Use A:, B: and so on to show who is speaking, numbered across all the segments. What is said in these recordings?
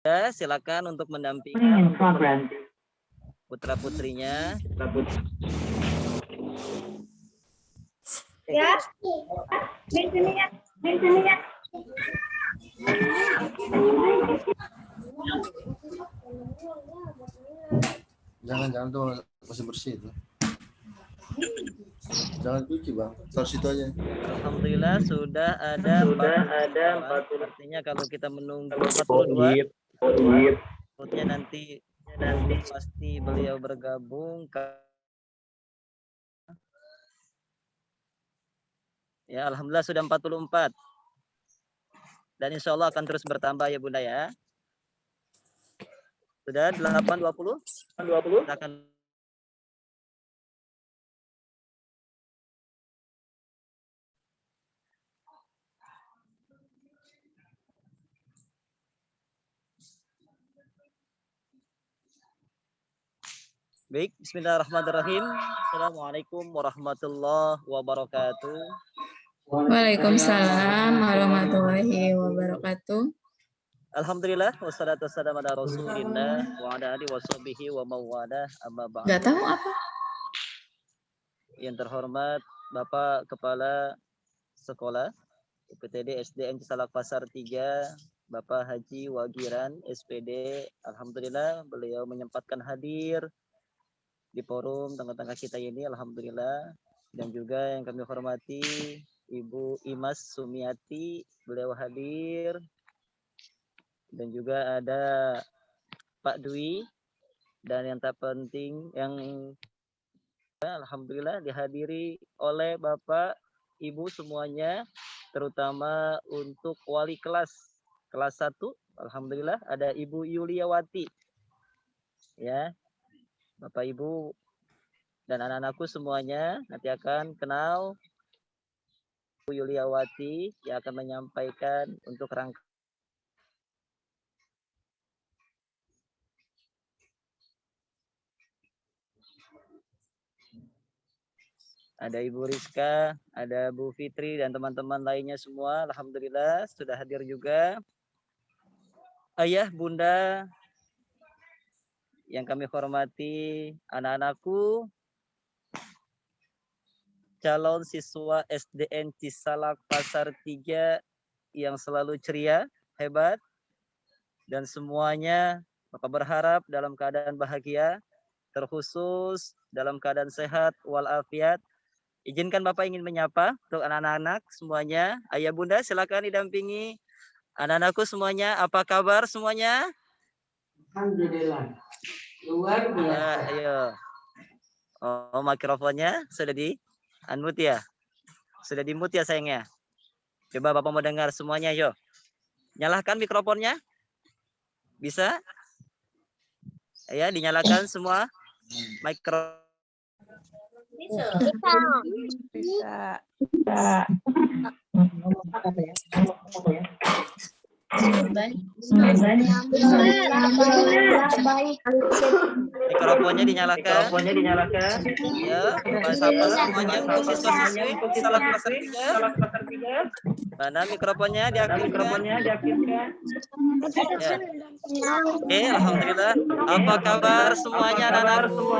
A: Ya, silakan untuk mendampingi putra-putrinya.
B: Ya.
C: Jangan tuh masih bersih itu. Jangan cuci bang, taruh situ aja.
A: Alhamdulillah sudah ada 40 orang. Artinya kalau kita menunggu 42, nanti pasti beliau bergabung. Ya, alhamdulillah sudah 44. Dan insya Allah akan terus bertambah ya Bunda ya. Sudah 820? 20. Kita akan baik, bismillahirrahmanirrahim. Assalamualaikum warahmatullahi wabarakatuh.
D: Waalaikumsalam warahmatullahi wabarakatuh.
A: Alhamdulillah wassalatu wassalamu ala Rasulillah wa ala alihi washabihi wa mawalah amma ba'd.
D: Gak tahu apa.
A: Yang terhormat Bapak Kepala Sekolah UPTD SDN Cisalak Pasar 3, Bapak Haji Wagiran SPD. Alhamdulillah beliau menyempatkan hadir di forum tengah-tengah kita ini, alhamdulillah. Dan juga yang kami hormati Ibu Imas Sumiati, beliau hadir. Dan juga ada Pak Dwi, dan yang tak penting yang alhamdulillah dihadiri oleh Bapak Ibu semuanya, terutama untuk wali kelas 1, alhamdulillah ada Ibu Yuliawati. Ya. Bapak Ibu dan anak-anakku semuanya nanti akan kenal Bu Yuliawati yang akan menyampaikan untuk rangka. Ada Ibu Rizka, ada Bu Fitri dan teman-teman lainnya semua. Alhamdulillah sudah hadir juga. Ayah, Bunda yang kami hormati, anak-anakku, calon siswa SDN Cisalak Pasar 3 yang selalu ceria, hebat, dan semuanya Bapak berharap dalam keadaan bahagia, terkhusus dalam keadaan sehat walafiat. Izinkan Bapak ingin menyapa untuk anak-anak semuanya. Ayah Bunda silakan didampingi anak-anakku semuanya. Apa kabar semuanya?
E: Alhamdulillah. Luar biasa.
A: Ayo. Oh, mikrofonnya sudah di unmute ya? Sudah di mute ya sayangnya? Coba Bapak mau dengar semuanya, yo. Nyalakan mikrofonnya. Bisa? Ya, dinyalakan semua mikro.
B: Bisa.
A: Mikrofonnya dinyalakan. Ya, sapa semuanya untuk siswa-siswi Cisalak Pasar 3. Mana mikrofonnya diaktifkan? Ya. Oke, alhamdulillah. Apa kabar semuanya anak-anakku?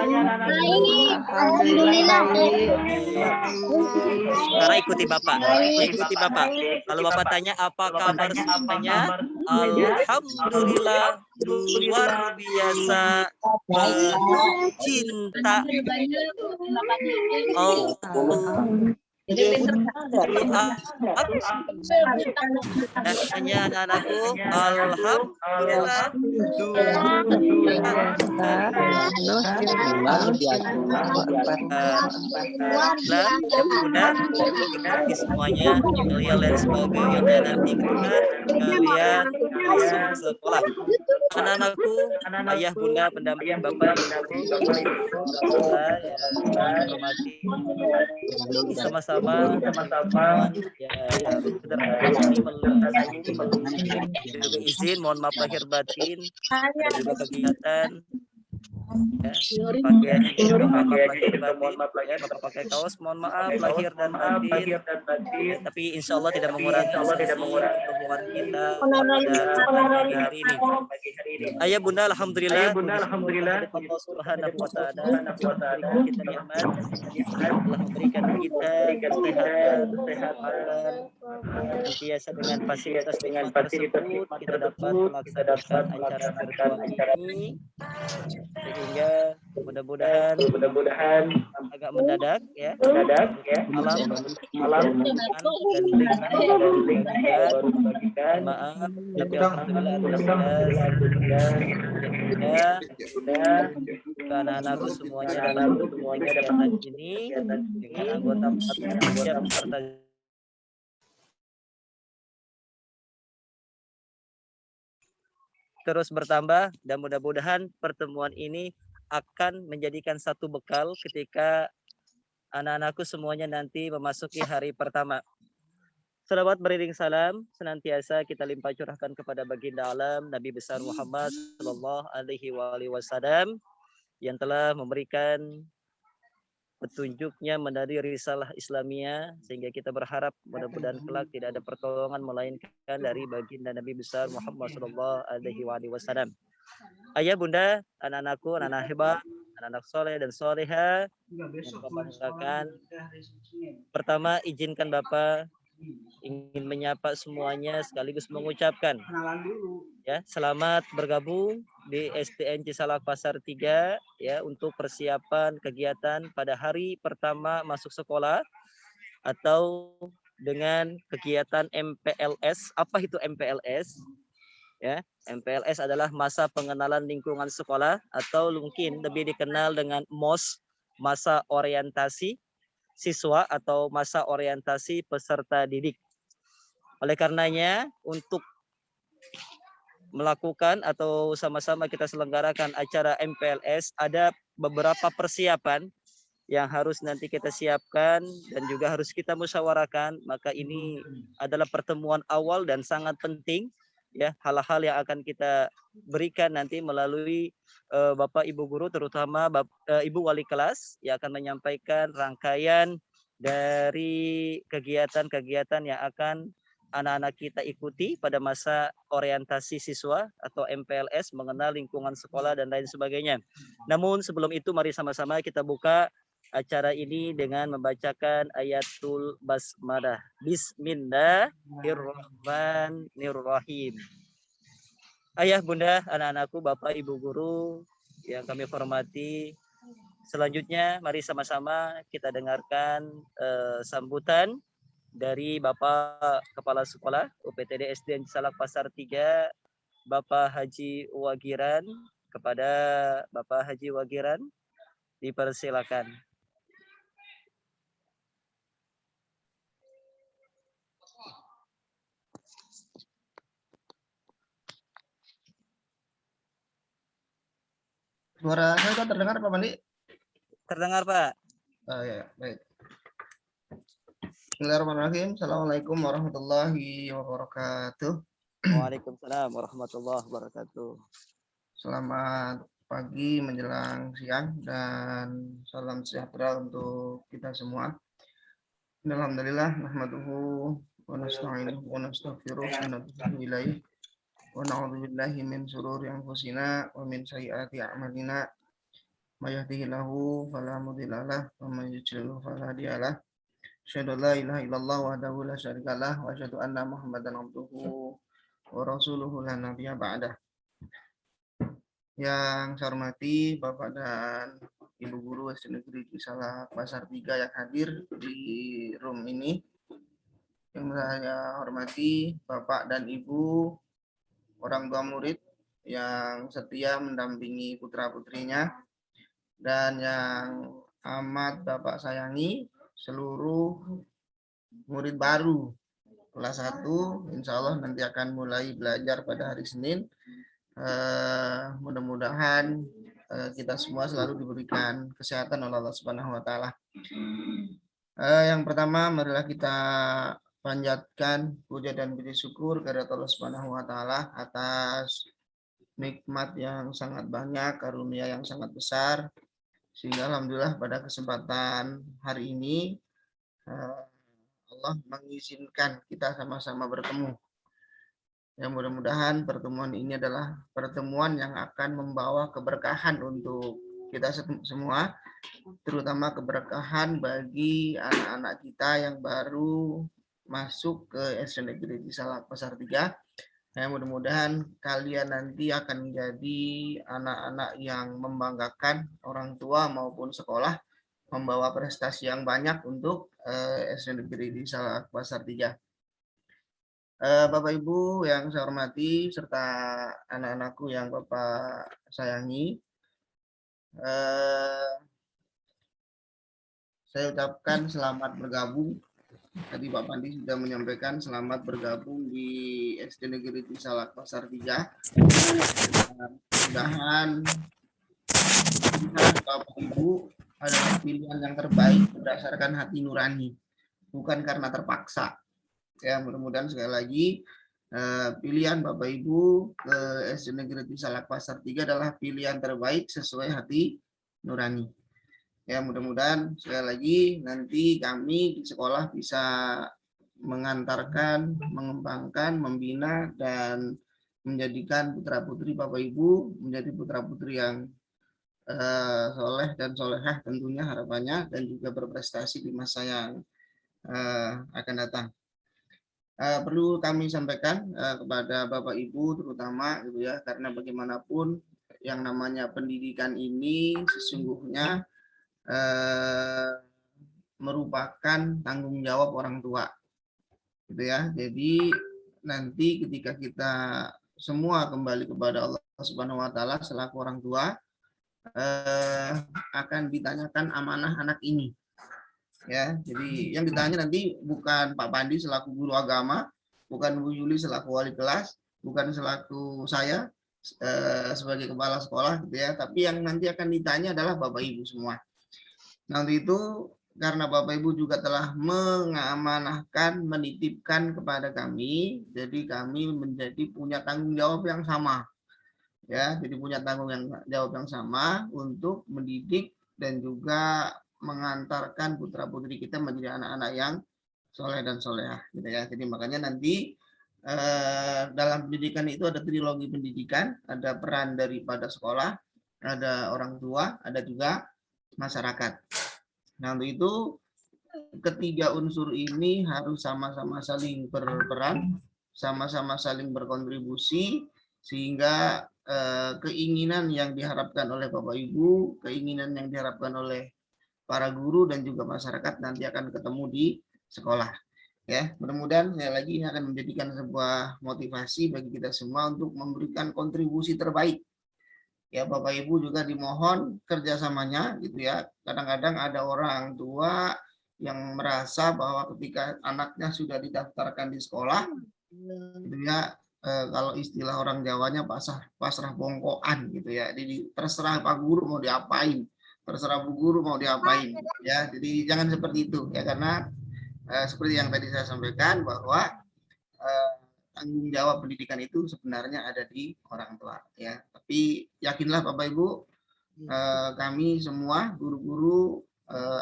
B: Alhamdulillah.
A: Sekarang ikuti Bapak. Kalau Bapak tanya apa kabar semuanya, alhamdulillah luar biasa penuh cinta. Oh. Hanya anak-anakku, alhamdulillah semuanya kalian sebagai yang nanti kalian masuk sekolah. Anak-anakku, ayah bunda pendamping bapak hormati sama-sama ya izin mohon maaf lahir batin ada juga kegiatan Ya, pakaiannya juga mohon maaf lahir dan batin. Ya, Bapak pakai kaos, mohon maaf lahir dan batin. Ya, tapi insya Allah tidak mengurangi sesi hubungan kita pada hari ini. Ayah bunda, alhamdulillah, Allah Subhanahu wa Ta'ala memberikan kita nikmat, telah memberikan kita kesehatan, kesempatan, senantiasa dengan fasilitas nikmat tersebut kita dapat melaksanakan acara virtual ini, sehingga mudah-mudahan agak mendadak ya, malam dan link baru dibagikan. Maaf, tapi alhamdulillah ya, anak-anakku semuanya dalam kegiatan ini dengan anggota siap serta terus bertambah, dan mudah-mudahan pertemuan ini akan menjadikan satu bekal ketika anak-anakku semuanya nanti memasuki hari pertama. Salawat beriring salam senantiasa kita limpah curahkan kepada baginda alam Nabi besar Muhammad sallallahu alaihi wasallam yang telah memberikan petunjuknya dari risalah Islamiyah, sehingga kita berharap mudah-mudahan kelak tidak ada pertolongan melainkan dari baginda Nabi besar Muhammad sallallahu alaihi wasallam. Ayah bunda, anak-anakku, anak-anak hebat, anak-anak soleh dan soleha, membanggakan. Pertama, izinkan Bapak ingin menyapa semuanya sekaligus mengucapkan ya selamat bergabung di SDN Cisalak Pasar 3 ya untuk persiapan kegiatan pada hari pertama masuk sekolah atau dengan kegiatan MPLS. Apa itu MPLS? Ya, MPLS adalah masa pengenalan lingkungan sekolah atau mungkin lebih dikenal dengan MOS, masa orientasi siswa atau masa orientasi peserta didik. Oleh karenanya, untuk melakukan atau sama-sama kita selenggarakan acara MPLS, ada beberapa persiapan yang harus nanti kita siapkan dan juga harus kita musyawarahkan. Maka ini adalah pertemuan awal dan sangat penting ya, hal-hal yang akan kita berikan nanti melalui Bapak Ibu guru, terutama Ibu wali kelas yang akan menyampaikan rangkaian dari kegiatan-kegiatan yang akan anak-anak kita ikuti pada masa orientasi siswa atau MPLS, mengenal lingkungan sekolah dan lain sebagainya. Namun sebelum itu mari sama-sama kita buka acara ini dengan membacakan ayatul basmalah. Bismillahirrahmanirrahim. Ayah, bunda, anak-anakku, bapak, ibu guru yang kami hormati, selanjutnya mari sama-sama kita dengarkan sambutan dari Bapak Kepala Sekolah UPTD SDN Cisalak Pasar 3, Bapak Haji Wagiran. Kepada Bapak Haji Wagiran, dipersilakan.
C: Suara saya kan terdengar Pak Mandi?
A: Terdengar Pak.
C: Oh ya, baik. Bismillahirrahmanirrahim. Assalamualaikum warahmatullahi wabarakatuh.
A: Waalaikumsalam warahmatullahi wabarakatuh.
C: Selamat pagi menjelang siang dan salam sejahtera untuk kita semua. Alhamdulillah, nahmaduhu wa nasta'inuhu wa nastaghfiruh wa natubu ilaih wa na'udzu billahi min shururi anfusina wa min sayyiati a'malina. May yahdihillahu fala mudilla lahu wa may yudlil fala hadiya lahu. Asyhadu an la ilaha illallah wahdahu la syarika lahu wa asyhadu anna Muhammadan abduhu wa rasuluhu la nabiyya ba'dah. Yang saya hormati Bapak dan Ibu Guru SD Negeri Cisalak Pasar 3 yang hadir di room ini. Yang saya hormati Bapak dan Ibu, orang tua murid yang setia mendampingi putra-putrinya, dan yang amat Bapak sayangi seluruh murid baru kelas 1, insya Allah nanti akan mulai belajar pada hari Senin. Mudah-mudahan kita semua selalu diberikan kesehatan oleh Allah Subhanahu wa Ta'ala. Yang pertama, marilah kita panjatkan puja dan puji syukur kepada Allah Subhanahu wa Ta'ala atas nikmat yang sangat banyak, karunia yang sangat besar, sehingga alhamdulillah pada kesempatan hari ini Allah mengizinkan kita sama-sama bertemu. Ya, mudah-mudahan pertemuan ini adalah pertemuan yang akan membawa keberkahan untuk kita semua, terutama keberkahan bagi anak-anak kita yang baru masuk ke SD Negeri Salak Pasar 3. Ya, mudah-mudahan kalian nanti akan menjadi anak-anak yang membanggakan orang tua maupun sekolah, membawa prestasi yang banyak untuk SD Negeri di Salak Pasar 3. Bapak Ibu yang saya hormati serta anak-anakku yang Bapak sayangi, saya ucapkan selamat bergabung. Tadi Pak Pandi sudah menyampaikan selamat bergabung di SD Negeri Salak Pasar 3. Mudah-mudahan Bapak Ibu adalah pilihan yang terbaik berdasarkan hati nurani, bukan karena terpaksa. Ya, mudah-mudahan sekali lagi pilihan Bapak Ibu ke SD Negeri Salak Pasar 3 adalah pilihan terbaik sesuai hati nurani. Ya, mudah-mudahan sekali lagi nanti kami di sekolah bisa mengantarkan, mengembangkan, membina, dan menjadikan putra-putri Bapak Ibu menjadi putra-putri yang soleh dan solehah tentunya harapannya, dan juga berprestasi di masa yang akan datang. Perlu kami sampaikan kepada Bapak Ibu terutama gitu ya, karena bagaimanapun yang namanya pendidikan ini sesungguhnya merupakan tanggung jawab orang tua gitu ya. Jadi nanti ketika kita semua kembali kepada Allah Subhanahu wa taala selaku orang tua, akan ditanyakan amanah anak ini. Ya, jadi yang ditanya nanti bukan Pak Pandi selaku guru agama, bukan Bu Yuli selaku wali kelas, bukan selaku saya sebagai kepala sekolah gitu ya, tapi yang nanti akan ditanya adalah Bapak Ibu semua. Nanti itu karena Bapak Ibu juga telah mengamanahkan, menitipkan kepada kami, jadi kami menjadi punya tanggung jawab yang sama. Ya, jadi punya tanggung jawab yang sama untuk mendidik dan juga mengantarkan putra-putri kita menjadi anak-anak yang soleh dan solehah gitu ya. Jadi makanya nanti dalam pendidikan itu ada trilogi pendidikan, ada peran daripada sekolah, ada orang tua, ada juga masyarakat. Nah, untuk itu ketiga unsur ini harus sama-sama saling berperan, sama-sama saling berkontribusi, sehingga keinginan yang diharapkan oleh Bapak Ibu, keinginan yang diharapkan oleh para guru dan juga masyarakat nanti akan ketemu di sekolah. Ya, mudah-mudahan sekali lagi ini akan menjadikan sebuah motivasi bagi kita semua untuk memberikan kontribusi terbaik. Ya, Bapak Ibu juga dimohon kerjasamanya gitu ya. Kadang-kadang ada orang tua yang merasa bahwa ketika anaknya sudah didaftarkan di sekolah, gitu ya, kalau istilah orang Jawanya pasrah bongkoan gitu ya. Jadi terserah Pak Guru mau diapain, terserah Bu Guru mau diapain ya. Jadi jangan seperti itu ya, karena seperti yang tadi saya sampaikan bahwa tanggung jawab pendidikan itu sebenarnya ada di orang tua ya. Tapi yakinlah Bapak Ibu, kami semua guru-guru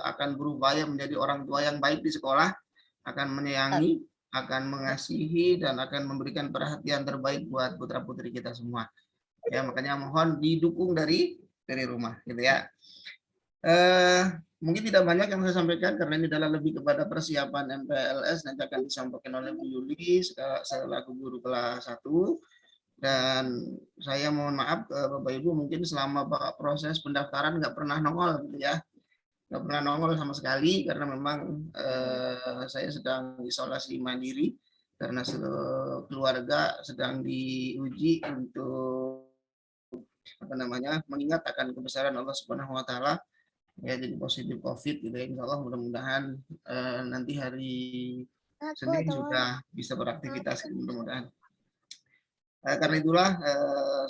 C: akan berupaya menjadi orang tua yang baik di sekolah, akan menyayangi, akan mengasihi, dan akan memberikan perhatian terbaik buat putra-putri kita semua. Ya, makanya mohon didukung dari rumah gitu ya. Mungkin tidak banyak yang saya sampaikan karena ini adalah lebih kepada persiapan MPLS, nanti akan disampaikan oleh Bu Yuli selaku guru kelas 1. Dan saya mohon maaf Bapak Ibu, mungkin selama proses pendaftaran nggak pernah nongol gitu ya, nggak pernah nongol sama sekali karena memang saya sedang isolasi mandiri karena keluarga sedang diuji untuk mengingat akan kebesaran Allah Subhanahu wa taala. Ya, jadi positif COVID gitu ya. Insya Allah mudah-mudahan nanti hari Senin sudah bisa beraktivitas mudah-mudahan. Karena itulah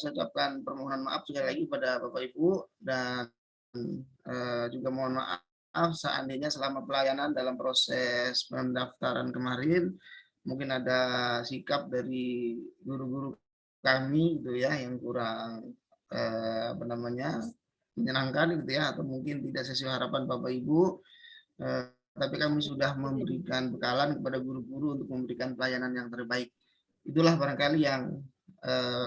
C: saya ucapkan permohonan maaf sekali lagi pada Bapak Ibu, dan juga mohon maaf seandainya selama pelayanan dalam proses pendaftaran kemarin mungkin ada sikap dari guru-guru kami gitu ya yang kurang apa namanya menyenangkan gitu ya, atau mungkin tidak sesuai harapan Bapak Ibu, tapi kami sudah memberikan bekalan kepada guru-guru untuk memberikan pelayanan yang terbaik. Itulah barangkali yang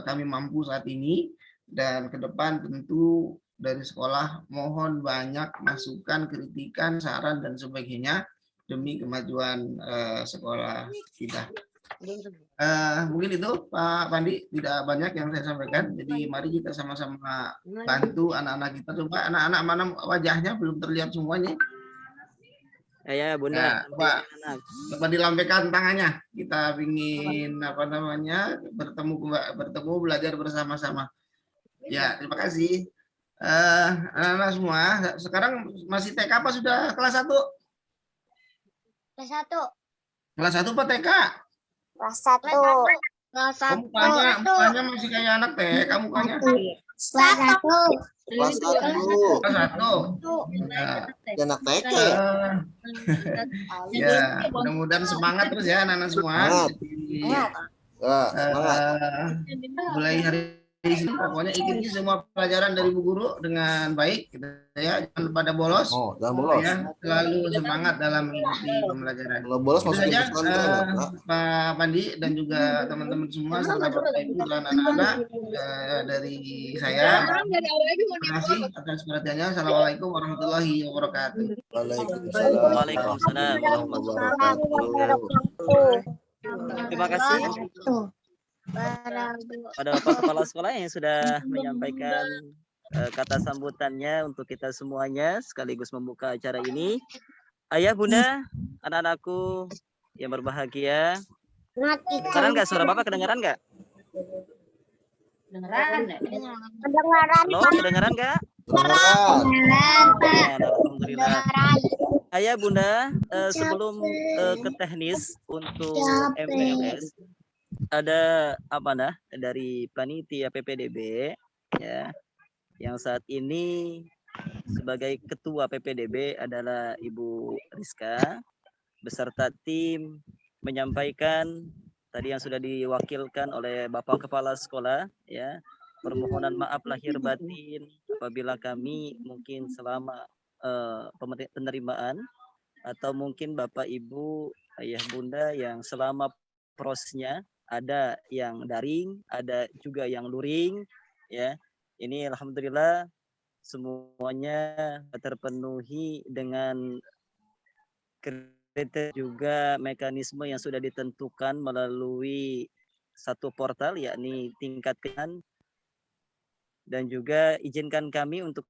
C: kami mampu saat ini, dan ke depan tentu dari sekolah mohon banyak masukan, kritikan, saran dan sebagainya demi kemajuan sekolah kita. Mungkin itu Pak Pandi, tidak banyak yang saya sampaikan. Jadi mari kita sama-sama bantu anak-anak kita. Coba anak-anak mana wajahnya belum terlihat semuanya.
A: Ya, Bunda.
C: Nah, coba dilambaikan tangannya. Kita ingin apa namanya bertemu belajar bersama-sama. Ya, terima kasih. Anak-anak semua, sekarang masih TK apa sudah kelas 1?
B: Kelas 1.
C: Kelas 1 apa TK?
B: Kelas 1. Kelas 1.
C: Mukanya masih kayak anak TK mukanya.
B: Kelas 1.
F: Kelas 1.
C: Kelas 1.
F: Ya, anak TK.
C: Ya, mudah-mudahan semangat terus ya anak-anak semua. Jadi, mulai hari ini pokoknya ikuti semua pelajaran dari Bu Guru dengan baik gitu ya, jangan pada bolos.
F: Oh, jangan bolos.
C: Ya, selalu semangat dalam mengikuti pembelajaran.
F: Kalau bolos
C: Itu
F: masukin
C: saja
F: pesantren, Pak.
C: Pak Pandi dan juga teman-teman semua serta Bapak Ibu dan anak-anak dari saya. Terima kasih atas perhatiannya. Assalamualaikum warahmatullahi wabarakatuh.
A: Waalaikumsalam warahmatullahi wabarakatuh. Terima kasih pada Bapak Kepala Sekolah yang sudah menyampaikan kata sambutannya untuk kita semuanya sekaligus membuka acara ini. Ayah, Bunda, anak-anakku yang berbahagia. Kedengaran nggak suara Bapak? Kedengaran nggak?
B: Kedengaran.
A: Halo, kedengaran nggak? Alhamdulillah. Ayah, Bunda, sebelum ke teknis untuk MPLS, ada apa nah dari panitia PPDB ya, yang saat ini sebagai ketua PPDB adalah Ibu Rizka beserta tim menyampaikan tadi yang sudah diwakilkan oleh Bapak Kepala Sekolah ya, permohonan maaf lahir batin apabila kami mungkin selama penerimaan atau mungkin Bapak Ibu Ayah Bunda yang selama prosesnya ada yang daring, ada juga yang luring ya. Ini alhamdulillah semuanya terpenuhi dengan kriteria juga mekanisme yang sudah ditentukan melalui satu portal yakni tingkatkan, dan juga izinkan kami untuk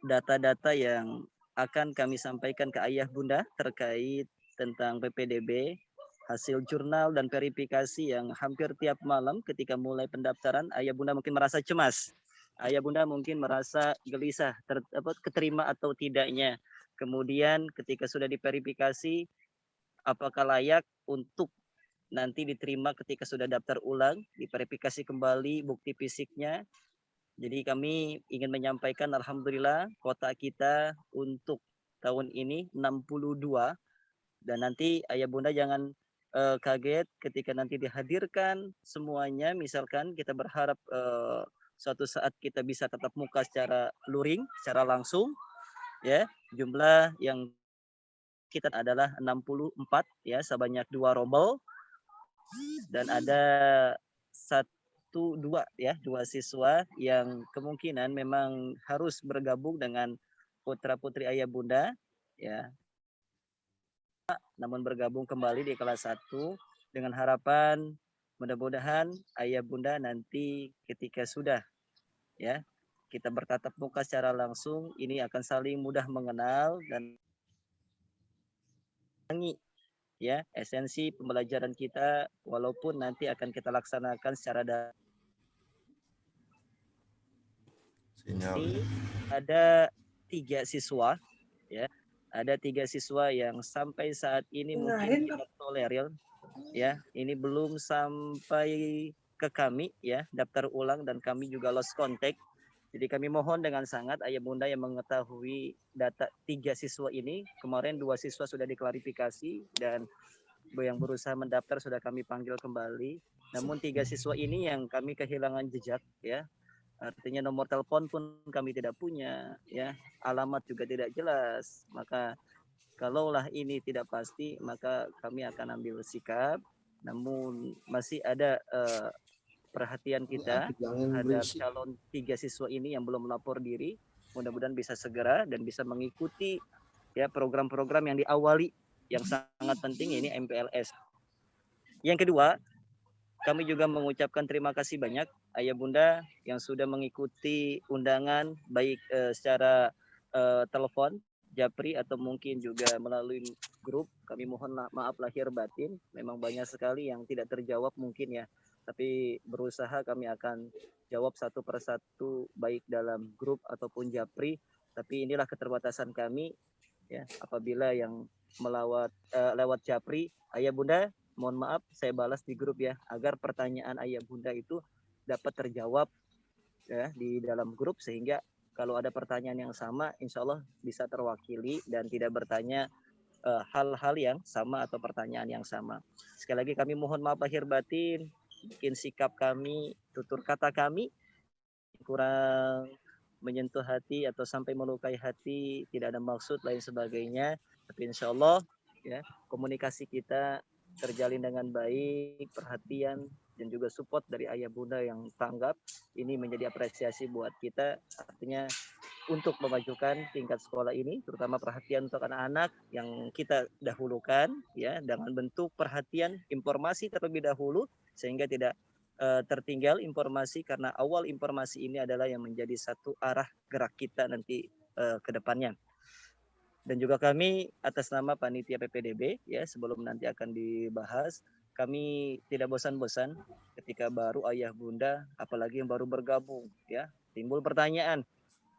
A: data-data yang akan kami sampaikan ke Ayah Bunda terkait tentang PPDB, hasil jurnal dan verifikasi yang hampir tiap malam ketika mulai pendaftaran Ayah Bunda mungkin merasa cemas. Ayah Bunda mungkin merasa gelisah keterima atau tidaknya. Kemudian ketika sudah diverifikasi apakah layak untuk nanti diterima ketika sudah daftar ulang, diverifikasi kembali bukti fisiknya. Jadi kami ingin menyampaikan alhamdulillah kota kita untuk tahun ini 62, dan nanti Ayah Bunda jangan kaget ketika nanti dihadirkan semuanya, misalkan kita berharap suatu saat kita bisa tatap muka secara luring, secara langsung ya. Jumlah yang kita adalah 64 ya, sebanyak 2 rombel, dan ada 2 siswa yang kemungkinan memang harus bergabung dengan putra putri Ayah Bunda ya, namun bergabung kembali di kelas 1 dengan harapan mudah-mudahan Ayah Bunda nanti ketika sudah ya kita bertatap muka secara langsung ini akan saling mudah mengenal dan ya esensi pembelajaran kita, walaupun nanti akan kita laksanakan secara ada 3 siswa ya. Ada 3 siswa yang sampai saat ini mungkin kita tolerir ya. Ini belum sampai ke kami ya, daftar ulang, dan kami juga lost contact. Jadi kami mohon dengan sangat Ayah Bunda yang mengetahui data 3 siswa ini. Kemarin 2 siswa sudah diklarifikasi dan yang berusaha mendaftar sudah kami panggil kembali. Namun 3 siswa ini yang kami kehilangan jejak, ya. Artinya nomor telepon pun kami tidak punya, ya. Alamat juga tidak jelas. Maka kalaulah ini tidak pasti, maka kami akan ambil sikap. Namun masih ada perhatian kita terhadap calon 3 siswa ini yang belum melapor diri. Mudah-mudahan bisa segera dan bisa mengikuti ya program-program yang diawali yang sangat penting, ini MPLS. Yang kedua, kami juga mengucapkan terima kasih banyak ayah bunda yang sudah mengikuti undangan baik secara telepon, japri, atau mungkin juga melalui grup. Kami mohon maaf lahir batin, memang banyak sekali yang tidak terjawab mungkin ya, tapi berusaha kami akan jawab satu persatu baik dalam grup ataupun japri. Tapi inilah keterbatasan kami ya, apabila yang lewat japri, ayah bunda mohon maaf saya balas di grup ya, agar pertanyaan ayah bunda itu dapat terjawab ya di dalam grup, sehingga kalau ada pertanyaan yang sama insya Allah bisa terwakili dan tidak bertanya hal-hal yang sama atau pertanyaan yang sama. Sekali lagi kami mohon maaf lahir batin, mungkin sikap kami, tutur kata kami kurang menyentuh hati atau sampai melukai hati, tidak ada maksud lain sebagainya. Tapi insya Allah ya komunikasi kita terjalin dengan baik, perhatian dan juga support dari ayah bunda yang tanggap. Ini menjadi apresiasi buat kita, artinya untuk memajukan tingkat sekolah ini, terutama perhatian untuk anak-anak yang kita dahulukan ya, dengan bentuk perhatian informasi terlebih dahulu, sehingga tidak tertinggal informasi, karena awal informasi ini adalah yang menjadi satu arah gerak kita nanti ke depannya. Dan juga kami atas nama panitia PPDB ya, sebelum nanti akan dibahas, kami tidak bosan-bosan ketika baru ayah bunda, apalagi yang baru bergabung ya, timbul pertanyaan,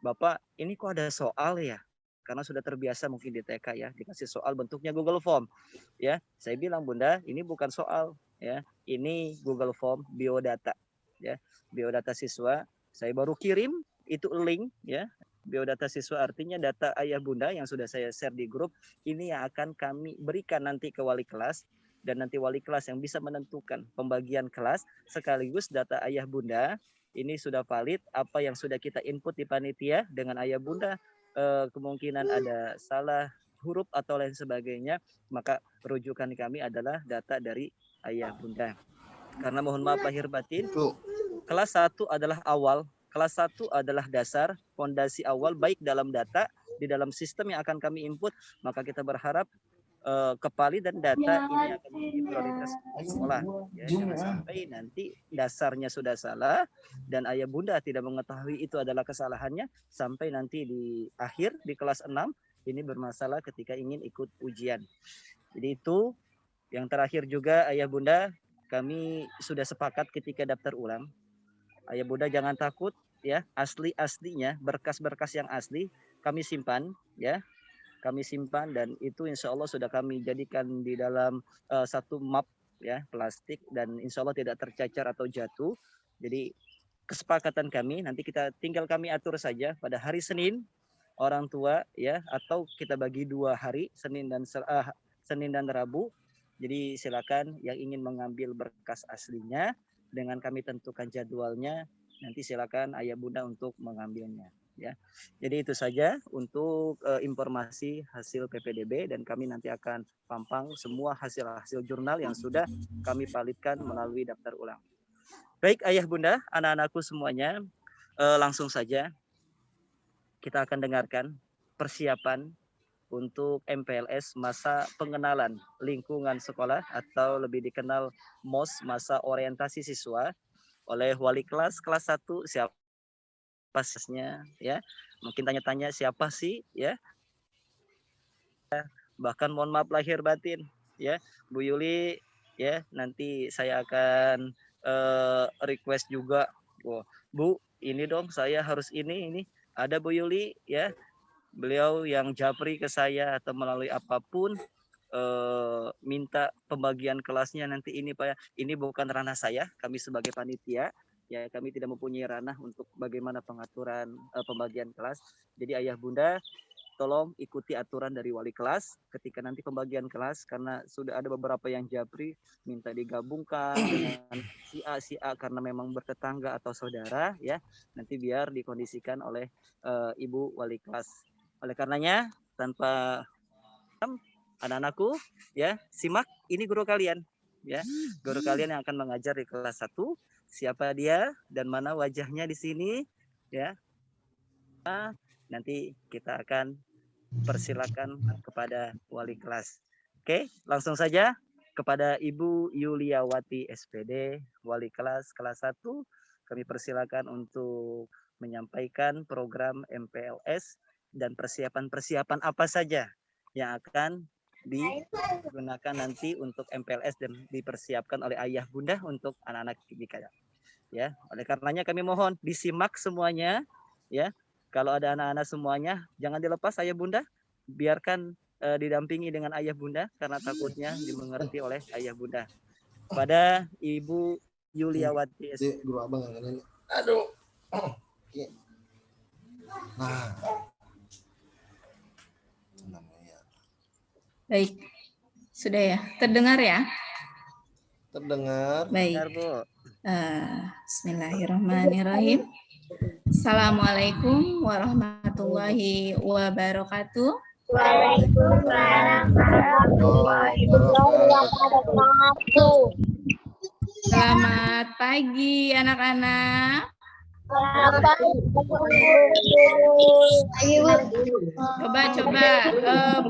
A: Bapak ini kok ada soal ya? Karena sudah terbiasa mungkin di TK ya, dikasih soal bentuknya Google Form ya. Saya bilang bunda, ini bukan soal ya, ini Google Form biodata ya, biodata siswa. Saya baru kirim itu link ya, biodata siswa artinya data ayah bunda yang sudah saya share di grup. Ini yang akan kami berikan nanti ke wali kelas, dan nanti wali kelas yang bisa menentukan pembagian kelas sekaligus data ayah bunda ini sudah valid apa yang sudah kita input di panitia dengan ayah bunda kemungkinan ada salah huruf atau lain sebagainya, maka rujukan kami adalah data dari ayah bunda. Karena mohon maaf lahir batin, kelas 1 adalah awal, kelas 1 adalah dasar, fondasi awal baik dalam data, di dalam sistem yang akan kami input, maka kita berharap kepali dan data ini akan menjadi prioritas sekolah ya, jangan sampai nanti dasarnya sudah salah dan ayah bunda tidak mengetahui itu adalah kesalahannya, sampai nanti di akhir di kelas 6 ini bermasalah ketika ingin ikut ujian. Jadi itu yang terakhir juga ayah bunda, kami sudah sepakat ketika daftar ulang, ayah bunda jangan takut ya, aslinya berkas-berkas yang asli kami simpan ya, kami simpan, dan itu insya Allah sudah kami jadikan di dalam satu map ya plastik, dan insya Allah tidak tercacar atau jatuh. Jadi kesepakatan kami nanti kita tinggal kami atur saja pada hari Senin orang tua ya, atau kita bagi 2 hari, Senin dan Rabu. Jadi silakan yang ingin mengambil berkas aslinya dengan kami tentukan jadwalnya, nanti silakan ayah bunda untuk mengambilnya. Ya, jadi itu saja untuk informasi hasil PPDB, dan kami nanti akan pampang semua hasil-hasil jurnal yang sudah kami validkan melalui daftar ulang. Baik ayah bunda, anak-anakku semuanya, langsung saja kita akan dengarkan persiapan untuk MPLS masa pengenalan lingkungan sekolah, atau lebih dikenal MOS, masa orientasi siswa, oleh wali kelas 1. Siapa pasnya ya, mungkin tanya-tanya siapa sih ya, bahkan mohon maaf lahir batin ya Bu Yuli ya, nanti saya akan request juga, Bu ini dong saya harus ini ada Bu Yuli ya, beliau yang japri ke saya atau melalui apapun minta pembagian kelasnya nanti ini Pak ya, ini bukan ranah saya, kami sebagai panitia ya, kami tidak mempunyai ranah untuk bagaimana pengaturan pembagian kelas. Jadi ayah bunda tolong ikuti aturan dari wali kelas ketika nanti pembagian kelas, karena sudah ada beberapa yang japri minta digabungkan dengan si A karena memang bertetangga atau saudara ya, nanti biar dikondisikan oleh ibu wali kelas. Oleh karenanya tanpa anak-anakku ya, simak ini guru kalian ya, guru kalian yang akan mengajar di kelas 1. Siapa dia dan mana wajahnya di sini ya. Nanti kita akan persilakan kepada wali kelas. Oke, langsung saja kepada Ibu Yuliawati SPD, wali kelas 1. Kami persilakan untuk menyampaikan program MPLS dan persiapan-persiapan apa saja yang akan digunakan nanti untuk MPLS dan dipersiapkan oleh ayah bunda untuk anak-anak kita. Ya, oleh karenanya kami mohon disimak semuanya ya. Kalau ada anak-anak semuanya, jangan dilepas ayah bunda, biarkan didampingi dengan ayah bunda karena takutnya dimengerti oleh ayah bunda. Pada Ibu Yuliawati SPD.
F: Guru abang yang ini. Aduh. Nah.
D: Baik, sudah ya, terdengar ya?
F: Terdengar.
D: Baik.
A: Benar, Bu.
D: Bismillahirrahmanirrahim. Assalamualaikum warahmatullahi wabarakatuh.
B: Waalaikumsalam warahmatullahi wabarakatuh.
D: Selamat pagi anak-anak. Coba Bu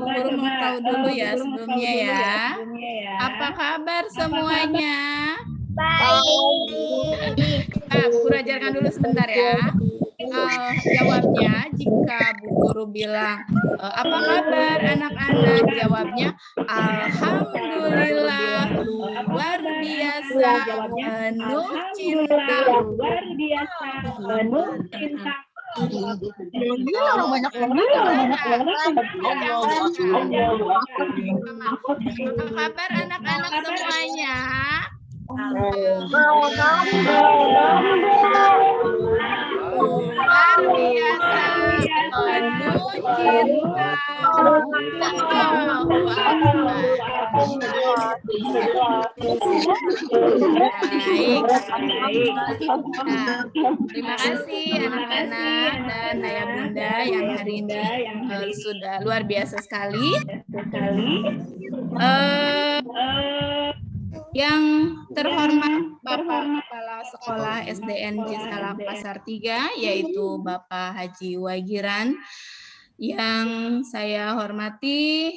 D: Guru mau tahu dulu ya sebelumnya ya. Apa kabar semuanya?
B: Baik.
D: Bu Guru ajarkan dulu sebentar ya. Jawabnya jika Bu Guru bilang apa kabar anak-anak, jawabnya alhamdulillah luar biasa penuh cinta. Apa kabar anak-anak semuanya? Luar biasa penuh cinta. Baik. Nah, terima kasih anak-anak dan ayah bunda yang hari ini sudah luar biasa sekali. Yang terhormat Bapak Kepala Sekolah SDN Cisalak Pasar 3, yaitu Bapak Haji Wagiran. Yang saya hormati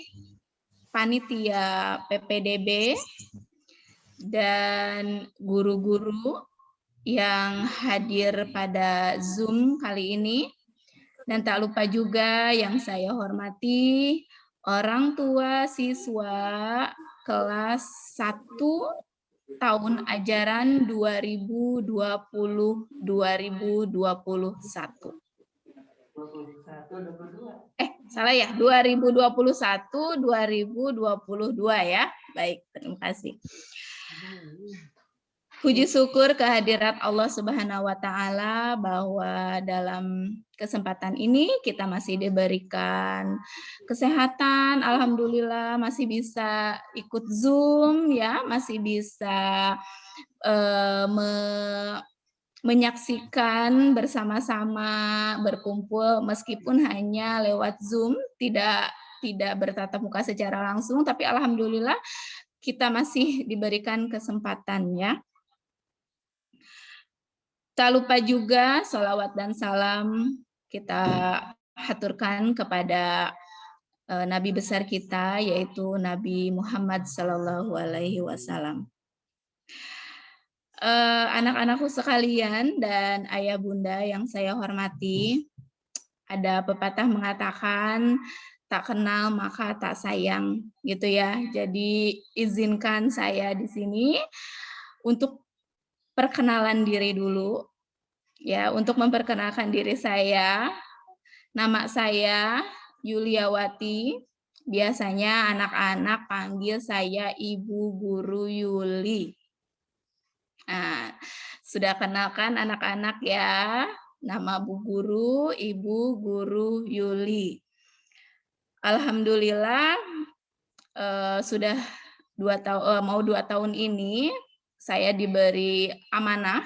D: panitia PPDB dan guru-guru yang hadir pada Zoom kali ini. Dan tak lupa juga yang saya hormati orang tua siswa kelas 1 tahun ajaran 2020-2021. Salah ya, 2021-2022 ya. Baik, terima kasih. Puji syukur kehadirat Allah Subhanahu wa taala bahwa dalam kesempatan ini kita masih diberikan kesehatan, alhamdulillah masih bisa ikut Zoom ya, masih bisa menyaksikan bersama-sama berkumpul meskipun hanya lewat Zoom, tidak bertatap muka secara langsung, tapi alhamdulillah kita masih diberikan kesempatan ya. Tak lupa juga sholawat dan salam kita haturkan kepada Nabi besar kita, yaitu Nabi Muhammad SAW. Anak-anakku sekalian dan ayah bunda yang saya hormati, ada pepatah mengatakan tak kenal maka tak sayang, gitu ya. Jadi izinkan saya di sini untuk perkenalan diri dulu. Ya, untuk memperkenalkan diri saya, nama saya Yuliawati. Biasanya anak-anak panggil saya Ibu Guru Yuli. Nah, sudah kenalkan anak-anak ya, nama Bu Guru, Ibu Guru Yuli. Alhamdulillah sudah 2 tahun ini saya diberi amanah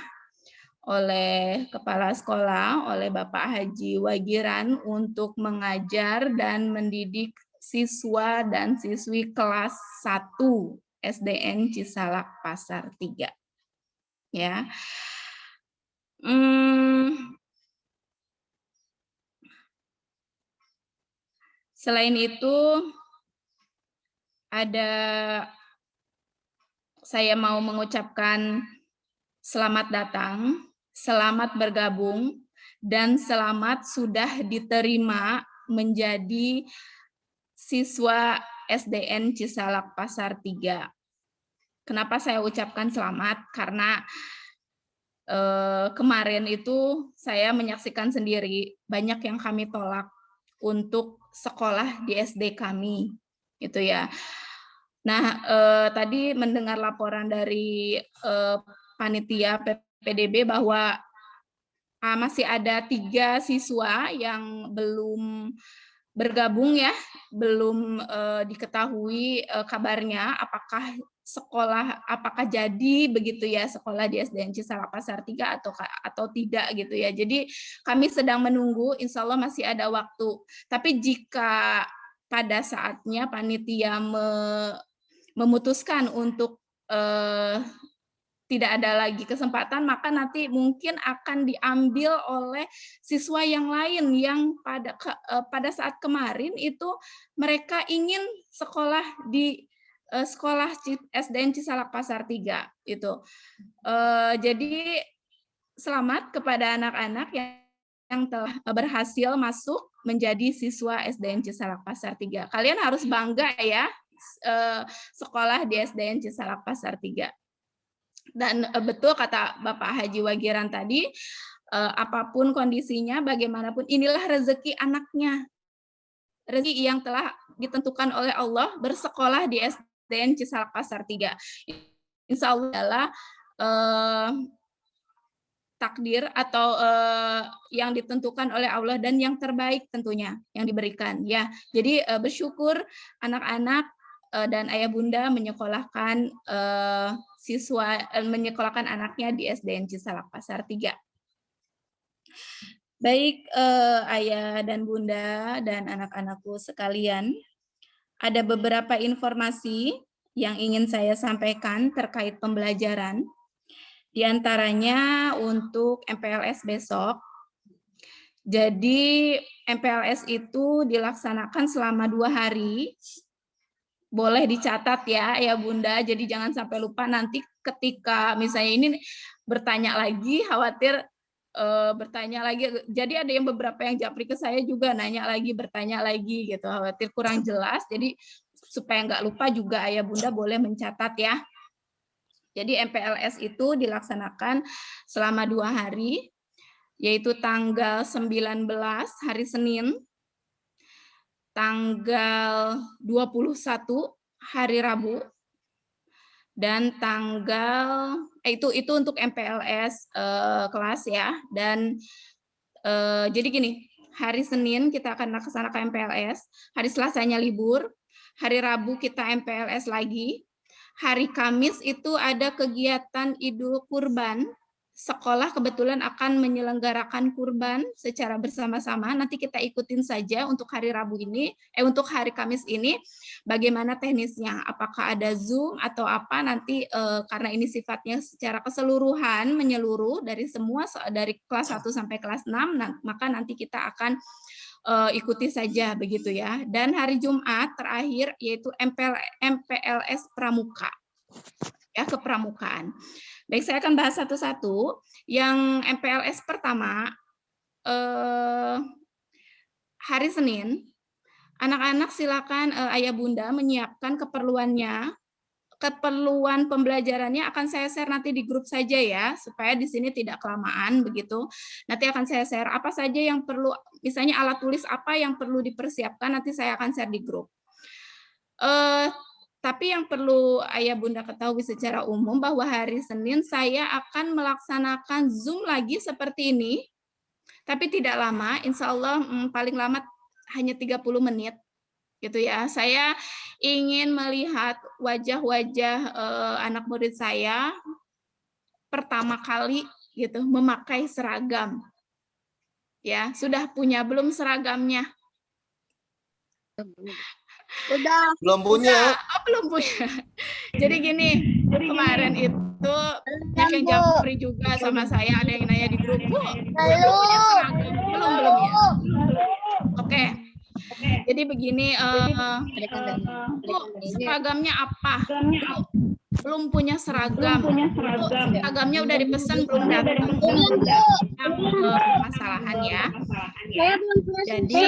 D: oleh kepala sekolah, oleh Bapak Haji Wagiran untuk mengajar dan mendidik siswa dan siswi kelas 1 SDN Cisalak Pasar 3. Ya. Selain itu, saya mau mengucapkan selamat datang, selamat bergabung, dan selamat sudah diterima menjadi siswa SDN Cisalak Pasar 3. Kenapa saya ucapkan selamat? Karena kemarin itu saya menyaksikan sendiri banyak yang kami tolak untuk sekolah di SD kami, gitu ya. Nah, tadi mendengar laporan dari panitia PPDB bahwa masih ada 3 siswa yang belum bergabung ya, belum diketahui kabarnya apakah jadi begitu ya sekolah di SDN Cisalak Pasar 3 atau tidak gitu ya. Jadi kami sedang menunggu, insya Allah masih ada waktu. Tapi jika pada saatnya panitia memutuskan untuk tidak ada lagi kesempatan, maka nanti mungkin akan diambil oleh siswa yang lain yang pada saat kemarin itu mereka ingin sekolah di sekolah SDN Cisalak Pasar 3 itu. Jadi selamat kepada anak-anak yang telah berhasil masuk menjadi siswa SDN Cisalak Pasar 3. Kalian harus bangga ya sekolah di SDN Cisalak Pasar 3. Dan betul kata Bapak Haji Wagiran tadi, apapun kondisinya, bagaimanapun inilah rezeki anaknya. Rezeki yang telah ditentukan oleh Allah bersekolah di SDN Cisalak Pasar 3. Insya Allah adalah takdir atau yang ditentukan oleh Allah dan yang terbaik tentunya yang diberikan ya. Jadi bersyukur anak-anak dan ayah bunda menyekolahkan menyekolahkan anaknya di SDN Cisalak Pasar 3. Baik ayah dan bunda dan anak-anakku sekalian, ada beberapa informasi yang ingin saya sampaikan terkait pembelajaran. Di antaranya untuk MPLS besok. Jadi MPLS itu dilaksanakan selama 2 hari. Boleh dicatat ya bunda, jadi jangan sampai lupa nanti ketika misalnya ini bertanya lagi, khawatir bertanya lagi. Jadi ada yang beberapa yang japri ke saya juga bertanya lagi gitu, khawatir kurang jelas. Jadi supaya nggak lupa juga ayah bunda boleh mencatat ya. Jadi MPLS itu dilaksanakan selama 2 hari, yaitu tanggal 19 hari Senin, tanggal 21 hari Rabu, dan tanggal itu untuk MPLS kelas ya. Dan jadi gini, hari Senin kita akan laksanakan MPLS, hari Selasanya libur, hari Rabu kita MPLS lagi. Hari Kamis itu ada kegiatan Idul Kurban. Sekolah kebetulan akan menyelenggarakan kurban secara bersama-sama. Nanti kita ikutin saja untuk hari Rabu ini, untuk hari Kamis ini, bagaimana teknisnya. Apakah ada Zoom atau apa nanti karena ini sifatnya secara keseluruhan, menyeluruh dari semua, dari kelas 1 sampai kelas 6, maka nanti kita akan ikuti saja begitu ya. Dan hari Jumat terakhir yaitu MPLS Pramuka, ya, kepramukaan. Baik, saya akan bahas satu-satu. Yang MPLS pertama hari Senin, anak-anak silakan ayah bunda menyiapkan keperluan pembelajarannya akan saya share nanti di grup saja ya, supaya di sini tidak kelamaan begitu. Nanti akan saya share apa saja yang perlu, misalnya alat tulis apa yang perlu dipersiapkan, nanti saya akan share di grup. Tapi yang perlu ayah bunda ketahui secara umum bahwa hari Senin saya akan melaksanakan Zoom lagi seperti ini, tapi tidak lama, insya Allah paling lama hanya 30 menit. gitu ya. Saya ingin melihat wajah-wajah anak murid saya pertama kali gitu memakai seragam. Ya, sudah punya belum seragamnya?
F: Belum punya.
D: Oh, belum punya. Jadi gini, kemarin itu banyak yang japri juga sama saya, ada yang nanya di grup, Bu, belum punya seragam? Belum ya? Oke. Jadi begini, Bu, seragamnya apa? Belum punya seragam. Bu, seragamnya udah dipesan belum datang. Permasalahan ya. Jadi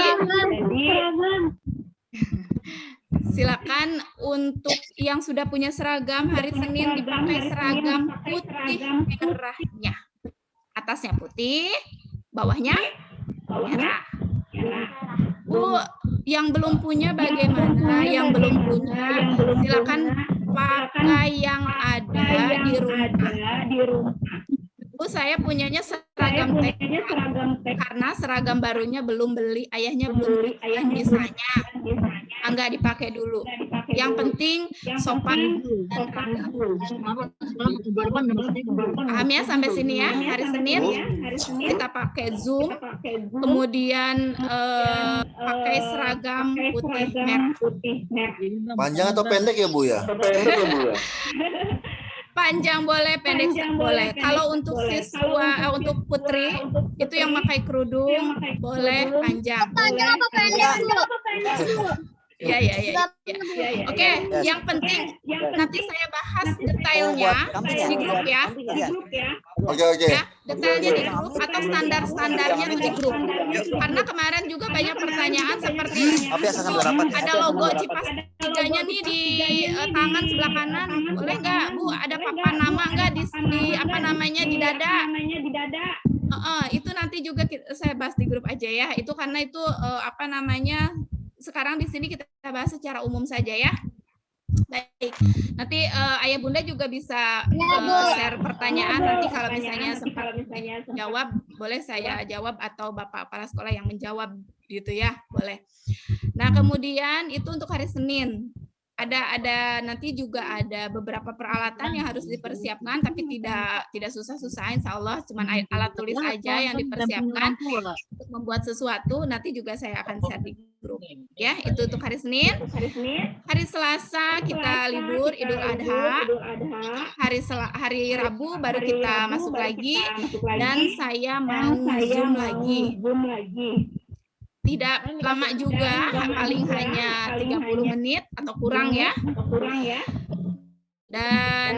D: silakan untuk yang sudah punya seragam hari Senin dipakai seragam putih merahnya. Atasnya putih, bawahnya merah. Bu, yang belum punya bagaimana? Yang belum punya silakan pakai yang ada di rumah. Bu, saya punyanya seragam TK karena seragam barunya belum beli, ayahnya belum beli, misalnya enggak dipakai dulu. Yang penting sopan dan ragam. Paham ya sampai sini ya? Hari Senin kita pakai Zoom, kemudian pakai seragam putih merah.
F: Panjang atau pendek ya Bu ya?
D: Panjang boleh, pendek boleh. Kalau untuk siswa, untuk putri, itu yang pakai kerudung boleh panjang.
B: Panjang apa pendek?
D: Ya. Oke, yang penting nanti saya bahas detailnya di grup ya.
F: Oke.
D: Ya, detailnya di grup atau standar-standarnya di grup. Karena kemarin juga banyak pertanyaan seperti ada logo Cipas 3-nya nih di tangan sebelah kanan, boleh nggak Bu? Ada papan nama nggak di apa namanya di dada? Itu nanti juga saya bahas di grup aja ya. Itu karena itu apa namanya? Sekarang di sini kita bahas secara umum saja ya. Baik, nanti Ayah Bunda juga bisa share pertanyaan. Nanti kalau misalnya sempat jawab, boleh saya jawab atau Bapak Kepala Sekolah yang menjawab gitu ya, boleh. Nah kemudian itu untuk hari Senin. Ada nanti juga ada beberapa peralatan yang harus dipersiapkan, tapi tidak susah-susah, insya Allah cuman alat tulis aja yang dipersiapkan untuk membuat sesuatu. Nanti juga saya akan share di grup ya. Itu untuk hari Senin. Hari Selasa kita libur Idul Adha. Hari Rabu baru kita masuk lagi dan saya mau Zoom lagi. Tidak lama juga, paling hanya 30 menit atau kurang ya. Dan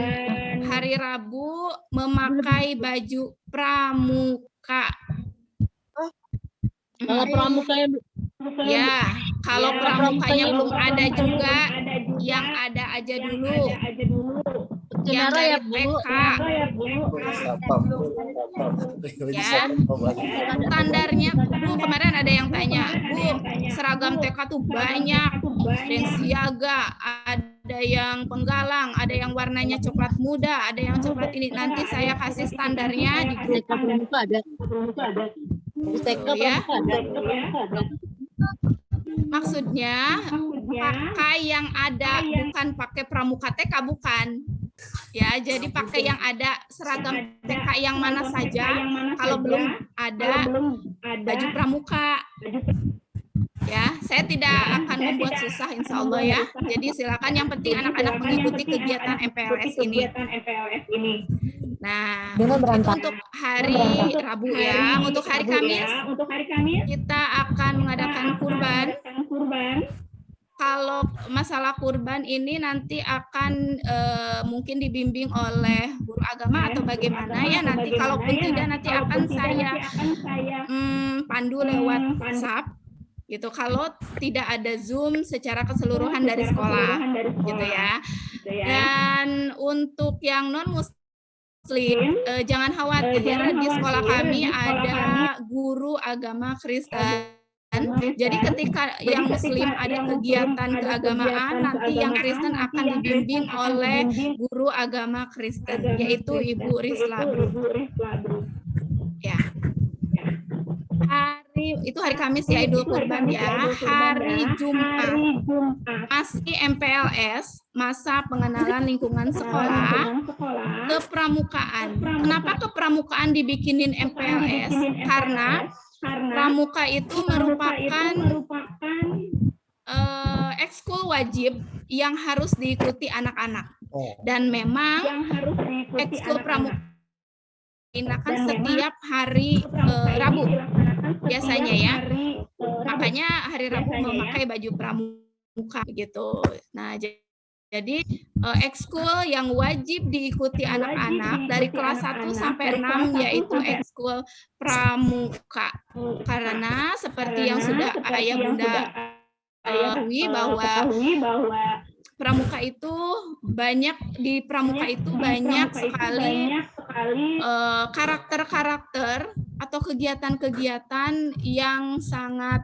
D: hari Rabu memakai baju pramuka. Ya, kalau pramukanya belum ada juga, yang ada aja dulu. Yang dari TK. Ya, standarnya Bu, kemarin ada yang tanya, Bu, seragam TK tuh banyak, ada yang siaga, ada yang penggalang, ada yang warnanya coklat muda, ada yang coklat ini. Nanti saya kasih standarnya di grup. Ya. Maksudnya pakai yang ada, bukan pakai pramuka TK, bukan. Ya, jadi pakai yang ada seragam TK yang mana saja. Kalau belum ada baju pramuka. Ya, saya tidak akan membuat susah insya Allah ya. Jadi silakan, yang penting anak-anak mengikuti kegiatan MPLS ini. Nah, itu untuk hari Rabu ya. Untuk hari Kamis kita akan mengadakan kurban. Kalau masalah kurban ini nanti akan mungkin dibimbing oleh guru agama atau bagaimana ya. Nanti kalaupun tidak, nanti akan saya pandu lewat WhatsApp gitu. Kalau tidak ada Zoom secara keseluruhan dari sekolah gitu ya. Dan untuk yang non Muslim, jangan khawatir, di sekolah kami ada guru agama Kristen. Jadi ketika yang Muslim ada kegiatan keagamaan, nanti yang Kristen akan dibimbing oleh guru agama Kristen, yaitu Ibu Risla. Ya. Itu hari Kamis ya, Idul Kurban ya. Hari Jumat masih MPLS, masa pengenalan lingkungan sekolah, kepramukaan. Kenapa kepramukaan dibikinin MPLS? Karena pramuka itu merupakan ekskul wajib yang harus diikuti anak-anak. Dan memang ekskul pramuka dilaksanakan setiap hari Rabu biasanya ya. Makanya hari Rabu memakai baju pramuka gitu. Nah, jadi ekskul yang wajib diikuti anak-anak dari kelas 1 sampai 6 yaitu ekskul pramuka. Karena seperti yang sudah Ayah Bunda ketahui bahwa pramuka itu banyak sekali karakter-karakter atau kegiatan-kegiatan yang sangat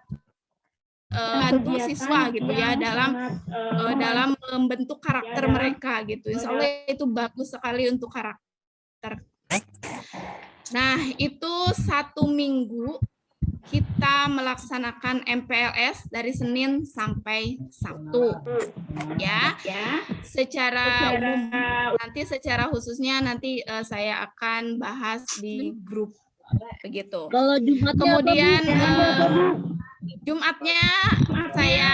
D: bantu siswa gitu ya dalam membentuk karakter mereka gitu. Insya Allah itu bagus sekali untuk karakter. Nah, itu 1 minggu kita melaksanakan MPLS dari Senin sampai Sabtu ya. Secara umum nanti secara khususnya nanti saya akan bahas di grup begitu.
B: Kalau Jumatnya
D: kemudian Jumatnya saya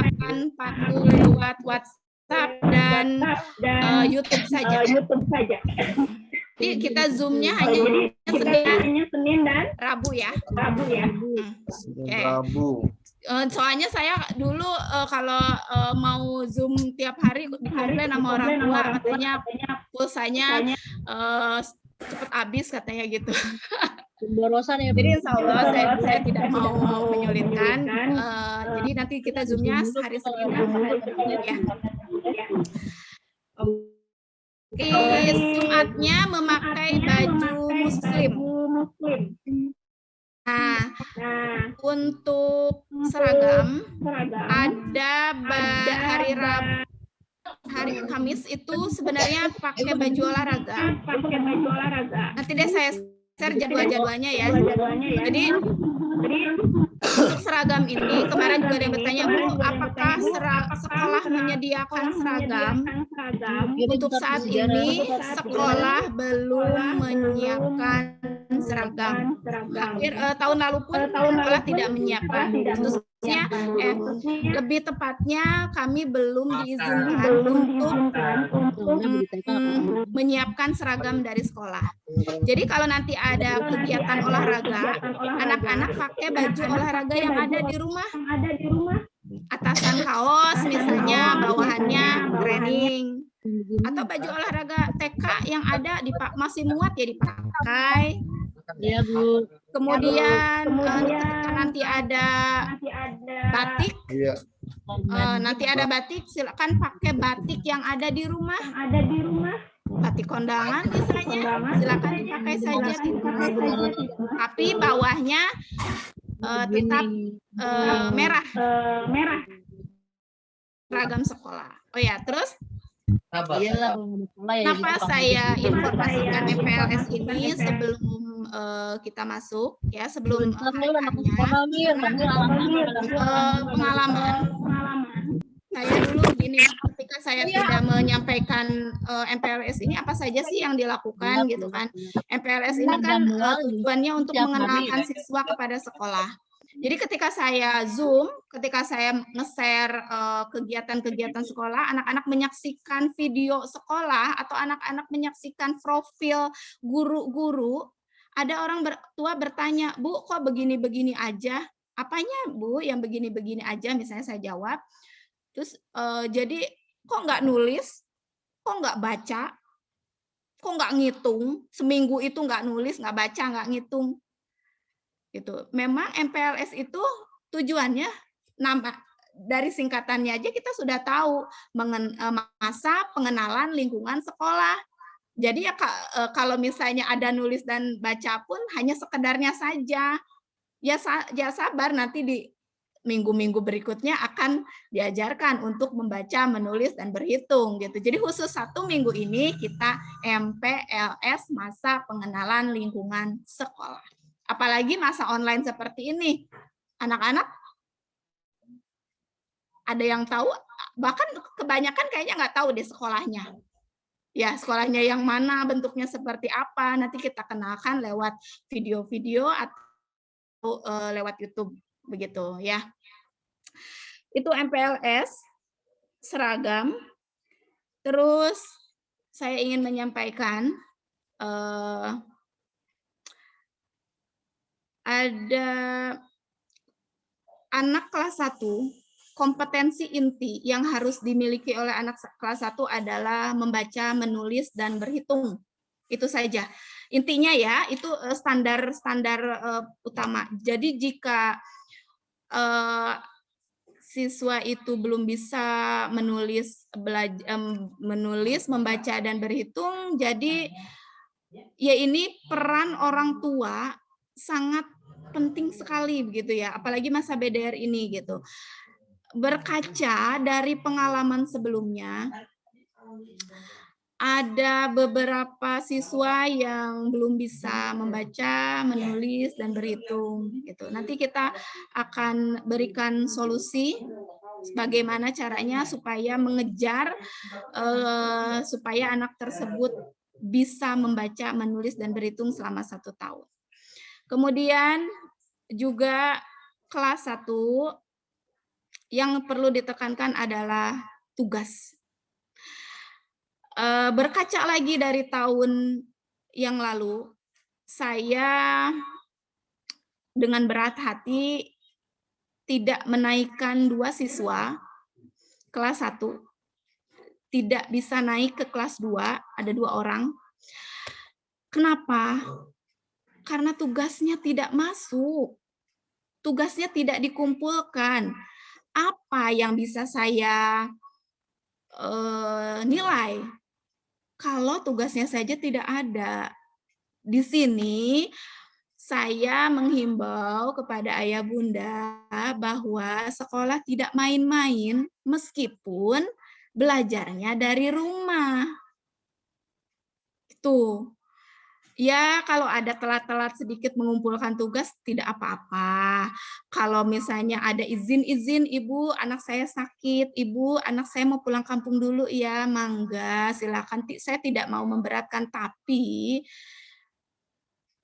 D: akan pandu lewat WhatsApp dan YouTube saja. Jadi kita Zoom-nya hanya Senin dan Rabu ya.
F: Rabu.
D: Soalnya saya dulu kalau mau Zoom tiap hari dikomplain sama orang tua, katanya pulsanya cepat habis katanya gitu.
B: Borosan ya.
D: Jadi insya Allah saya tidak mau menyulitkan. Jadi nanti kita Zoom-nya hari Senin dan hari Rabu ya. Jumatnya memakai baju muslim. Nah, untuk seragam ada hari Kamis itu sebenarnya pakai baju olahraga. Nanti deh saya share jadwal-jadwalnya ya. Jadi untuk seragam ini kemarin juga ada yang bertanya, Bu, apakah sekolah menyediakan seragam? Untuk saat ini sekolah belum menyiapkan seragam. Tahun lalu pun sekolah tidak menyiapkan. Khususnya lebih tepatnya kami belum diizinkan untuk menyiapkan seragam dari sekolah. Jadi kalau nanti ada kegiatan olahraga, anak-anak pakai baju olahraga yang ada di rumah. Atasan kaos misalnya, bawahannya training. Atau baju olahraga TK yang ada masih muat ya dipakai.
B: Iya, Bu.
D: Kemudian nanti ada batik. Nanti ada batik, silakan pakai batik yang ada di rumah. Batik kondangan misalnya, silakan dipakai saja. Tapi bawahnya tetap merah. Seragam sekolah. Oh ya, terus kenapa saya informasikan MPLS ini sebelum kita masuk ya, sebelum pengalaman. Saya dulu begini, ketika saya tidak menyampaikan MPLS ini apa saja sih yang dilakukan gitu kan. MPLS ini kan tujuannya untuk mengenalkan siswa kepada sekolah. Jadi ketika saya Zoom, ketika saya nge-share kegiatan-kegiatan sekolah, anak-anak menyaksikan video sekolah atau anak-anak menyaksikan profil guru-guru, ada orang tua bertanya, Bu, kok begini-begini aja? Apanya, Bu, yang begini-begini aja? Misalnya saya jawab, terus jadi kok nggak nulis? Kok nggak baca? Kok nggak ngitung? Seminggu itu nggak nulis, nggak baca, nggak ngitung. Gitu. Memang MPLS itu tujuannya dari singkatannya aja kita sudah tahu masa pengenalan lingkungan sekolah. Jadi ya kalau misalnya ada nulis dan baca pun hanya sekedarnya saja. Ya sabar, nanti di minggu-minggu berikutnya akan diajarkan untuk membaca, menulis dan berhitung gitu. Jadi khusus 1 minggu ini kita MPLS, masa pengenalan lingkungan sekolah. Apalagi masa online seperti ini. Anak-anak ada yang tahu, bahkan kebanyakan kayaknya nggak tahu deh sekolahnya. Ya, sekolahnya yang mana, bentuknya seperti apa, nanti kita kenalkan lewat video-video atau lewat YouTube, begitu ya. Itu MPLS, seragam. Terus saya ingin menyampaikan, ada anak kelas 1, kompetensi inti yang harus dimiliki oleh anak kelas 1 adalah membaca, menulis, dan berhitung. Itu saja. Intinya ya, itu standar utama. Jadi jika siswa itu belum bisa menulis, membaca, dan berhitung, jadi ya ini peran orang tua sangat penting sekali begitu ya, apalagi masa BDR ini gitu. Berkaca dari pengalaman sebelumnya, ada beberapa siswa yang belum bisa membaca, menulis, dan berhitung gitu. Nanti kita akan berikan solusi bagaimana caranya supaya mengejar supaya anak tersebut bisa membaca, menulis, dan berhitung selama 1 tahun. Kemudian juga kelas 1 yang perlu ditekankan adalah tugas. Berkaca lagi dari tahun yang lalu, saya dengan berat hati tidak menaikkan 2 siswa kelas 1, tidak bisa naik ke kelas 2, ada 2 orang. Kenapa? Karena tugasnya tidak masuk, tugasnya tidak dikumpulkan. Apa yang bisa saya nilai kalau tugasnya saja tidak ada? Di sini saya menghimbau kepada ayah bunda bahwa sekolah tidak main-main meskipun belajarnya dari rumah. Itu. Ya, kalau ada telat-telat sedikit mengumpulkan tugas, tidak apa-apa. Kalau misalnya ada izin-izin, Ibu, anak saya sakit, Ibu, anak saya mau pulang kampung dulu, ya, mangga, silakan. Saya tidak mau memberatkan, tapi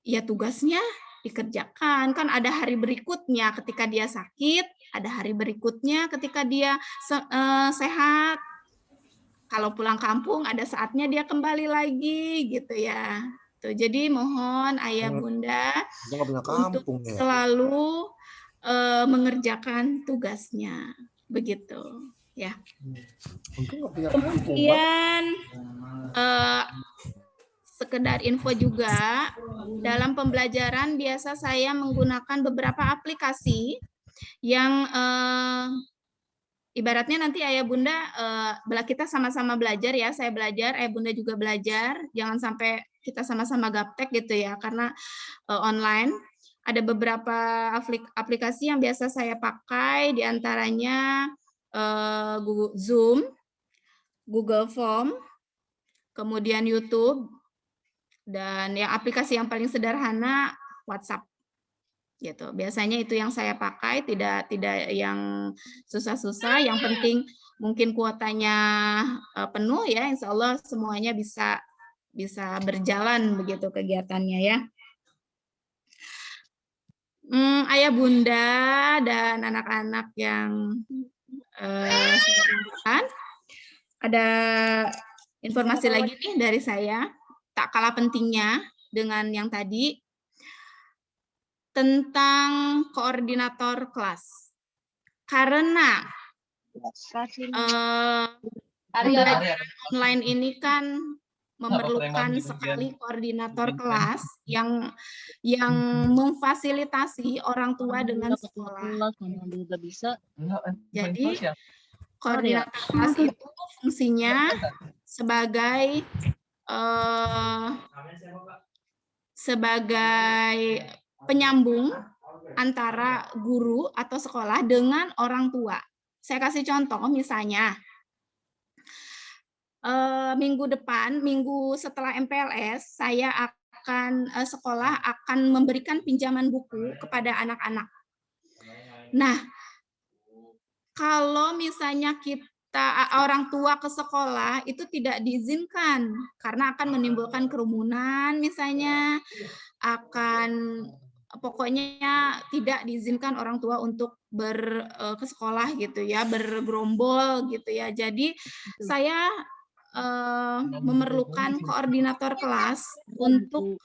D: ya tugasnya dikerjakan. Kan ada hari berikutnya ketika dia sakit, ada hari berikutnya ketika dia sehat. Kalau pulang kampung, ada saatnya dia kembali lagi, gitu ya. Jadi mohon ayah bunda untuk selalu mengerjakan tugasnya, begitu ya. Kemudian sekedar info juga, dalam pembelajaran biasa saya menggunakan beberapa aplikasi yang ibaratnya nanti ayah bunda kita sama-sama belajar ya, saya belajar, ayah bunda juga belajar, jangan sampai kita sama-sama gaptek gitu ya, karena online. Ada beberapa aplikasi yang biasa saya pakai, diantaranya Google Zoom, Google Form, kemudian YouTube, dan yang aplikasi yang paling sederhana WhatsApp. Gitu. Biasanya itu yang saya pakai, tidak yang susah-susah, yang penting mungkin kuotanya penuh ya, insya Allah semuanya bisa berjalan begitu kegiatannya ya. Ayah bunda dan anak-anak yang saya inginkan, ada informasi lagi nih dari saya, tak kalah pentingnya dengan yang tadi, tentang koordinator kelas. Karena pembelajaran online ini kan memerlukan sekali koordinator kelas yang memfasilitasi orang tua dengan sekolah. Jadi koordinator kelas itu fungsinya sebagai penyambung antara guru atau sekolah dengan orang tua. Saya kasih contoh, misalnya minggu depan, minggu setelah MPLS, sekolah akan memberikan pinjaman buku kepada anak-anak. Nah, kalau misalnya orang tua ke sekolah itu tidak diizinkan karena akan menimbulkan kerumunan misalnya, pokoknya tidak diizinkan orang tua untuk ke sekolah gitu ya, bergerombol gitu ya. Jadi saya memerlukan koordinator kelas untuk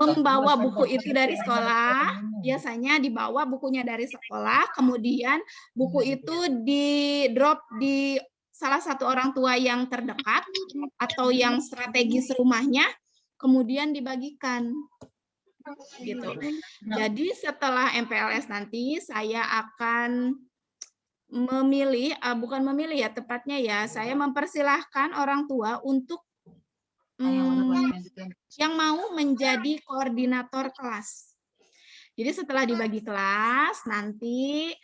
D: membawa buku itu dari sekolah. Biasanya dibawa bukunya dari sekolah, kemudian buku itu di-drop di salah satu orang tua yang terdekat atau yang strategis rumahnya, kemudian dibagikan. Gitu. Jadi setelah MPLS nanti saya akan bukan memilih ya, tepatnya ya, saya mempersilahkan orang tua untuk yang mau menjadi koordinator kelas. Jadi setelah dibagi kelas, nanti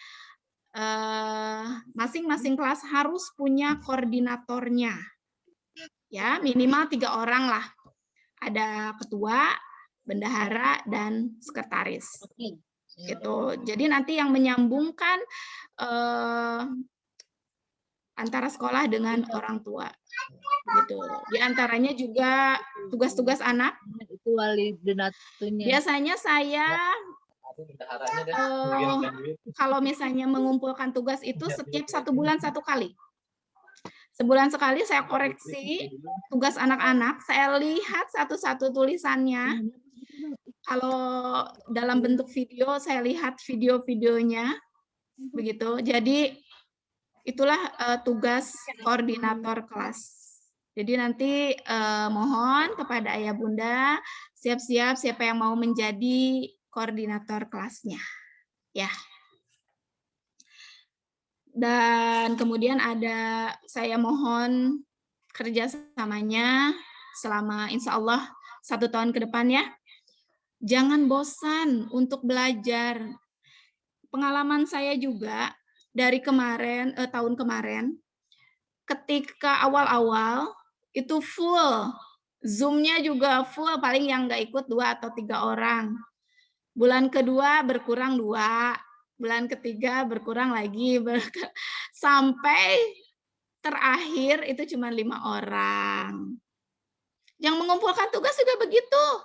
D: masing-masing kelas harus punya koordinatornya. Ya, minimal 3 orang lah. Ada ketua, bendahara, dan sekretaris. Gitu. Jadi nanti yang menyambungkan antara sekolah dengan orang tua. Gitu. Di antaranya juga tugas-tugas anak.
B: Itu wali donatunya.
D: Biasanya saya kalau misalnya mengumpulkan tugas itu setiap 1 bulan 1 kali. Sebulan sekali saya koreksi tugas anak-anak, saya lihat satu-satu tulisannya. Kalau dalam bentuk video, saya lihat video-videonya, begitu. Jadi itulah tugas koordinator kelas. Jadi nanti mohon kepada ayah bunda siap-siap siapa yang mau menjadi koordinator kelasnya, ya. Dan kemudian saya mohon kerjasamanya selama insya Allah 1 tahun ke depan ya. Jangan bosan untuk belajar. Pengalaman saya juga dari tahun kemarin, ketika awal-awal itu full, Zoom-nya juga full, paling yang nggak ikut 2 atau 3 orang. Bulan kedua berkurang 2, bulan ketiga berkurang lagi, sampai terakhir itu cuma 5 orang. Yang mengumpulkan tugas juga begitu.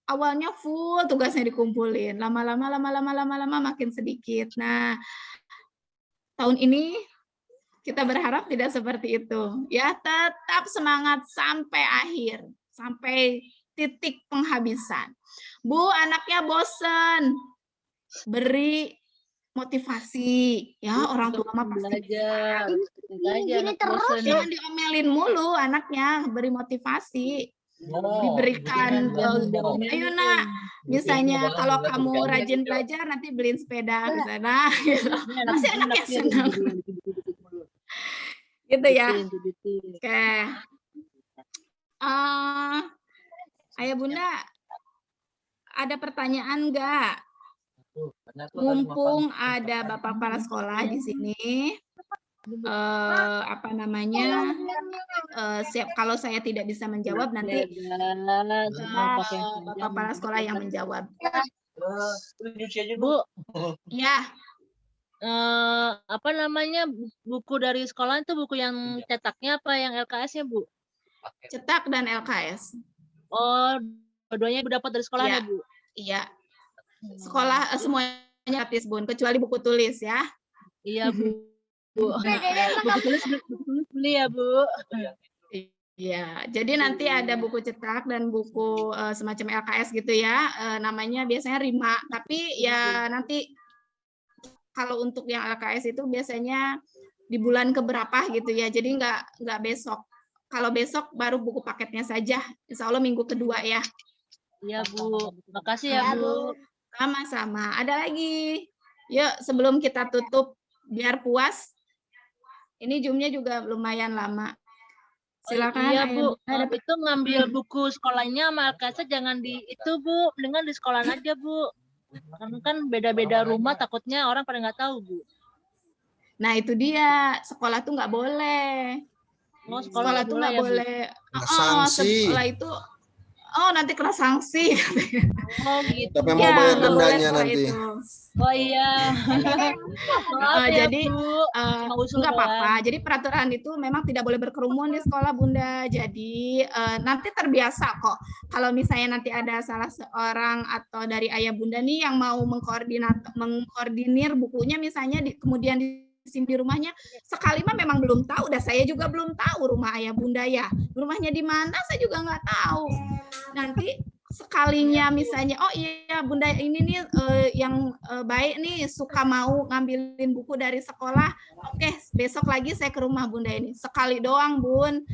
D: Awalnya full tugasnya dikumpulin, lama-lama makin sedikit. Nah, tahun ini kita berharap tidak seperti itu. Ya, tetap semangat sampai akhir, sampai titik penghabisan. Bu, anaknya bosen, beri motivasi. Ya, orang tua mah pasti
B: belajar.
D: Jangan diomelin mulu anaknya, beri motivasi. Diberikan, ayo nak, misalnya kalau kamu rajin belajar nanti beliin sepeda ke sana, gitu. Pasti anaknya senang. Gitu ya. Oke. Ayah bunda, ada pertanyaan enggak? Mumpung ada bapak kepala sekolah di sini, siap kalau saya tidak bisa menjawab nanti bapak kepala sekolah yang menjawab.
B: Bu,
D: ya.
B: Buku dari sekolah itu buku yang cetaknya apa yang LKS-nya, Bu?
D: Cetak dan LKS.
B: Oh, dua-duanya dapat dari sekolah ya, Bu?
D: Iya. Sekolah semuanya gratis, Bun, kecuali buku tulis ya.
B: Iya, Bu. Buku tulis beli ya, Bu.
D: Iya, jadi nanti ada buku cetak dan buku semacam LKS gitu ya. Namanya biasanya Rima, tapi ya nanti kalau untuk yang LKS itu biasanya di bulan keberapa gitu ya. Jadi nggak besok. Kalau besok baru buku paketnya saja. Insya Allah minggu kedua ya.
B: Iya, Bu. Makasih ya, Bu.
D: Sama-sama. Ada lagi. Yuk, sebelum kita tutup biar puas. Ini Zoom-nya juga lumayan lama. Silakan.
B: Iya, Bu. Itu ngambil buku sekolahnya sama LKS jangan di itu, Bu. Dengan di sekolah aja, Bu. Kan beda-beda rumah, takutnya orang pada nggak tahu, Bu.
D: Nah, itu dia. Sekolah tuh nggak boleh.
B: Oh,
D: sekolah tuh nggak boleh.
F: Sanksi.
D: Sekolah itu oh nanti kena sanksi.
B: Oh gitu.
F: Siapa yang mau
D: Ya,
F: bayar
D: nggak boleh
F: dendanya
D: setelah
F: nanti?
D: itu.
B: Oh iya. Maaf ya,
D: Jadi
B: Bu. Mau usul
D: nggak
B: doang.
D: apa-apa. Jadi peraturan itu memang tidak boleh berkerumun di sekolah Bunda. Jadi nanti terbiasa kok. Kalau misalnya nanti ada salah seorang atau dari ayah Bunda nih yang mau mengkoordinir bukunya misalnya kemudian di rumahnya sekali mah memang belum tahu. Dah saya juga belum tahu rumah ayah Bunda ya. Rumahnya di mana saya juga nggak tahu. Nanti sekalinya misalnya oh iya Bunda ini nih yang baik nih suka mau ngambilin buku dari sekolah, oke besok lagi saya ke rumah Bunda ini sekali doang Bun,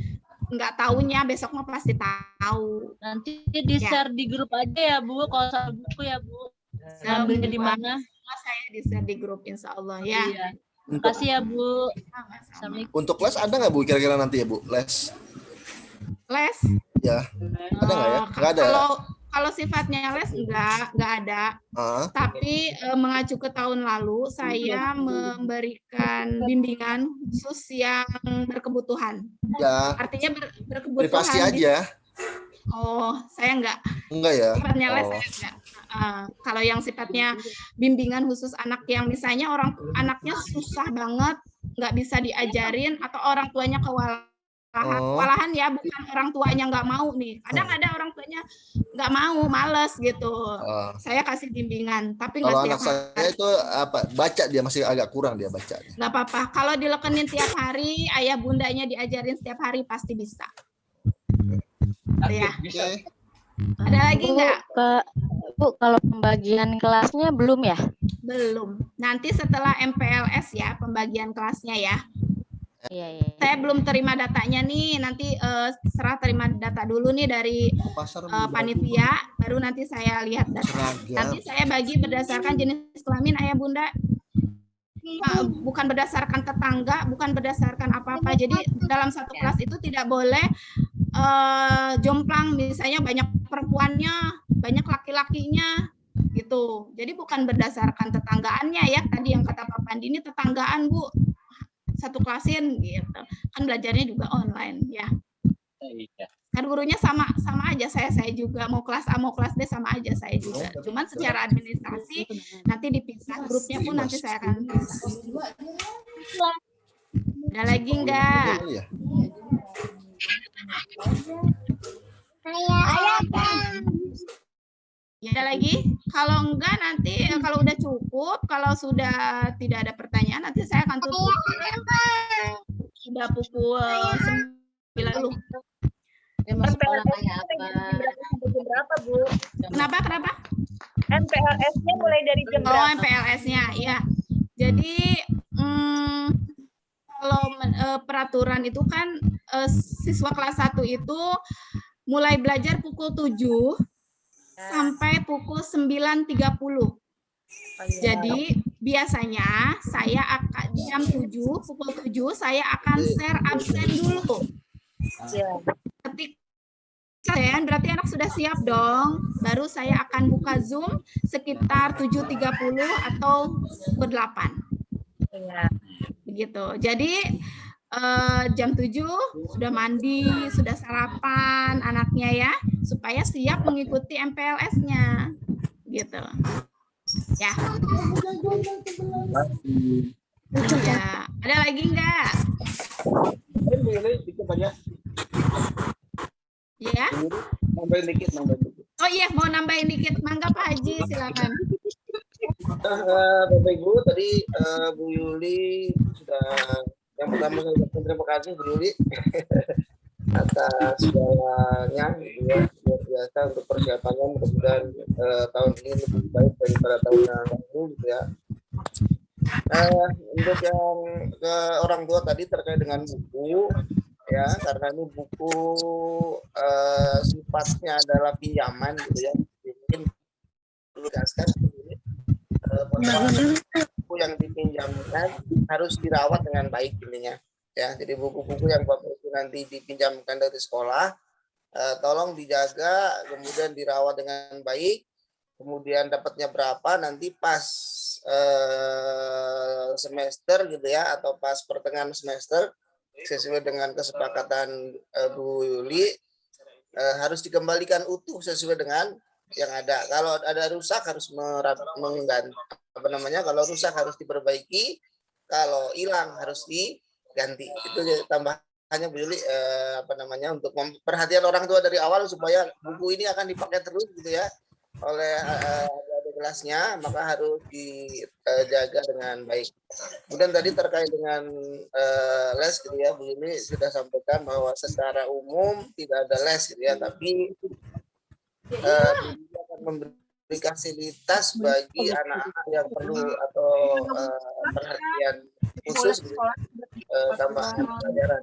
D: nggak taunya besok mah pasti tahu.
B: Nanti di-share di grup aja ya Bu, kalau soal buku ya Bu. Ngambilnya di mana?
D: Saya di-share di grup insya Allah ya.
B: Iya. Makasih ya Bu.
D: Sama-sama.
F: Untuk les ada nggak Bu kira-kira nanti ya Bu? Les?
D: Les?
F: Ya. Ada nggak ya? Nggak ada ya?
D: Kalau sifatnya les enggak ada. Tapi mengacu ke tahun lalu saya memberikan bimbingan khusus yang berkebutuhan.
F: Ya.
D: Artinya berkebutuhan.
F: Privasi aja.
D: Oh, saya enggak.
F: Enggak ya?
D: Sifatnya les saya enggak. Kalau yang sifatnya bimbingan khusus anak yang misalnya anaknya susah banget, nggak bisa diajarin atau orang tuanya kewalahan ya, bukan orang tuanya nggak mau nih. Kadang ada orang tuanya nggak mau, males gitu. Saya kasih bimbingan, tapi nggak
F: Kalau
D: tiap
F: anak saya itu apa? Baca dia masih agak kurang dia baca.
D: Nggak apa-apa. Kalau dilekenin tiap hari, ayah bundanya diajarin setiap hari pasti bisa. Ya.
F: Oke.
D: Ada lagi nggak?
G: Bu, kalau pembagian kelasnya belum ya?
D: Belum. Nanti setelah MPLS ya, pembagian kelasnya ya.
G: Iya.
D: Saya belum terima datanya nih, nanti serah terima data dulu nih dari panitia, baru nanti saya lihat data. Nanti saya bagi berdasarkan jenis kelamin ayah bunda, bukan berdasarkan tetangga, bukan berdasarkan apa-apa. Jadi dalam satu kelas itu tidak boleh jomplang, misalnya banyak perempuannya, banyak laki-lakinya gitu. Jadi bukan berdasarkan tetanggaannya ya, tadi yang kata Pak Pandi ini tetanggaan Bu, satu klasin gitu. Kan belajarnya juga online ya. Kan gurunya sama aja, saya juga mau kelas A mau kelas B sama aja saya juga. Cuman secara administrasi nanti dipisah, grupnya pun nanti saya akan pisah. Ada lagi enggak? Ya, ada lagi? Kalau enggak nanti kalau udah cukup, kalau sudah tidak ada pertanyaan nanti saya akan tutup. Sudah pukul 9.
H: Berapa, Bu?
D: Kenapa?
H: MPLS-nya mulai dari jam berapa?
D: Oh, MPLS-nya, ya. Jadi kalau peraturan itu kan siswa kelas 1 itu mulai belajar pukul 7 sampai pukul 9.30. Jadi biasanya saya akan pukul 7 saya akan share absen dulu. Ketika berarti anak sudah siap dong. Baru saya akan buka Zoom sekitar 7.30 atau pukul 8. Begitu. Jadi jam 7 sudah mandi, sudah sarapan anaknya ya, supaya siap mengikuti MPLS-nya. Gitu. Ya. Ya. Ada lagi enggak? Ya. Oh iya, mau nambahin dikit. Mangga Pak Haji, silakan.
C: Bapak Ibu, tadi Bu Yuli sudah, yang pertama saya ucapkan terima kasih Bu Yuli atas segalanya gitu ya, luar biasa untuk persiapannya, mudah-mudahan tahun ini lebih baik daripada tahun yang lalu gitu ya. Untuk yang ke orang tua tadi terkait dengan buku ya, karena ini buku sifatnya adalah pinjaman gitu ya, mungkin perlu jelaskan buku yang dipinjamkan harus dirawat dengan baik ininya ya. Jadi buku-buku yang Bapak Ibu nanti dipinjamkan dari sekolah tolong dijaga, kemudian dirawat dengan baik, kemudian dapatnya berapa nanti pas semester gitu ya, atau pas pertengahan semester sesuai dengan kesepakatan Bu Yuli harus dikembalikan utuh sesuai dengan yang ada. Kalau ada rusak harus mengganti, kalau rusak harus diperbaiki, kalau hilang harus diganti. Itu tambahannya Bu Yuli, untuk perhatian orang tua dari awal supaya buku ini akan dipakai terus gitu ya oleh adik kelasnya, maka harus dijaga dengan baik. Kemudian tadi terkait dengan les gitu ya, Bu Yuli sudah sampaikan bahwa secara umum tidak ada les gitu ya, tapi akan memberi fasilitas bagi anak-anak yang perlu atau perhatian khusus gitu, tambahan pelajaran.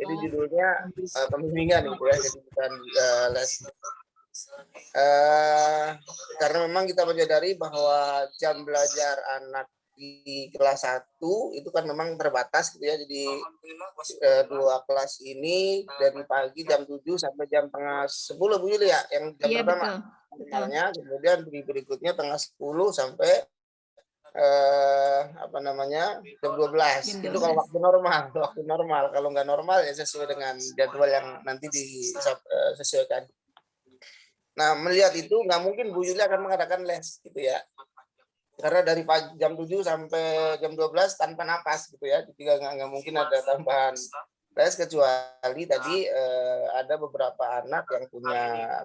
C: Jadi judulnya pembimbingan gitu ya, jadi bukan les. Karena memang kita menyadari bahwa jam belajar anak di kelas 1 itu kan memang terbatas gitu ya. Jadi 2 kelas ini dari pagi jam 7 sampai jam tengah 10 Bu Yuli ya, yang jam pertama. Misalnya, kemudian berikutnya tengah 10 sampai jam 12. Itu kalau waktu normal. Kalau nggak normal ya sesuai dengan jadwal yang nanti disesuaikan. Nah, melihat itu nggak mungkin Bu Yuli akan mengadakan les gitu ya. Karena dari jam 7 sampai jam 12 tanpa napas gitu ya. Jadi nggak mungkin ada tambahan les, kecuali tadi ada beberapa anak yang punya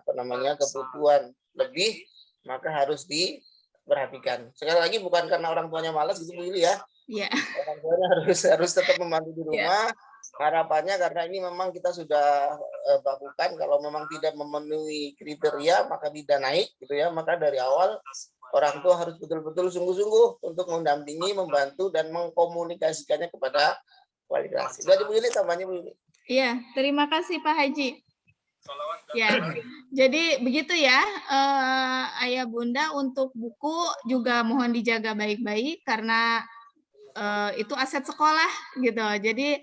C: kebutuhan lebih, maka harus diperhatikan. Sekali lagi bukan karena orang tuanya malas gitu Bu Yuli ya. Iya. Orang tuanya harus tetap membantu di rumah. Harapannya karena ini memang kita sudah bakukan, kalau memang tidak memenuhi kriteria maka tidak naik gitu ya. Maka dari awal orang tua harus betul-betul sungguh-sungguh untuk mendampingi, membantu dan mengkomunikasikannya kepada wali kelas. Itu aja Bu Yuli, tambahnya Bu Yuli.
D: Iya, terima kasih Pak Haji. Ya, jadi begitu ya, Ayah Bunda, untuk buku juga mohon dijaga baik-baik karena itu aset sekolah gitu. Jadi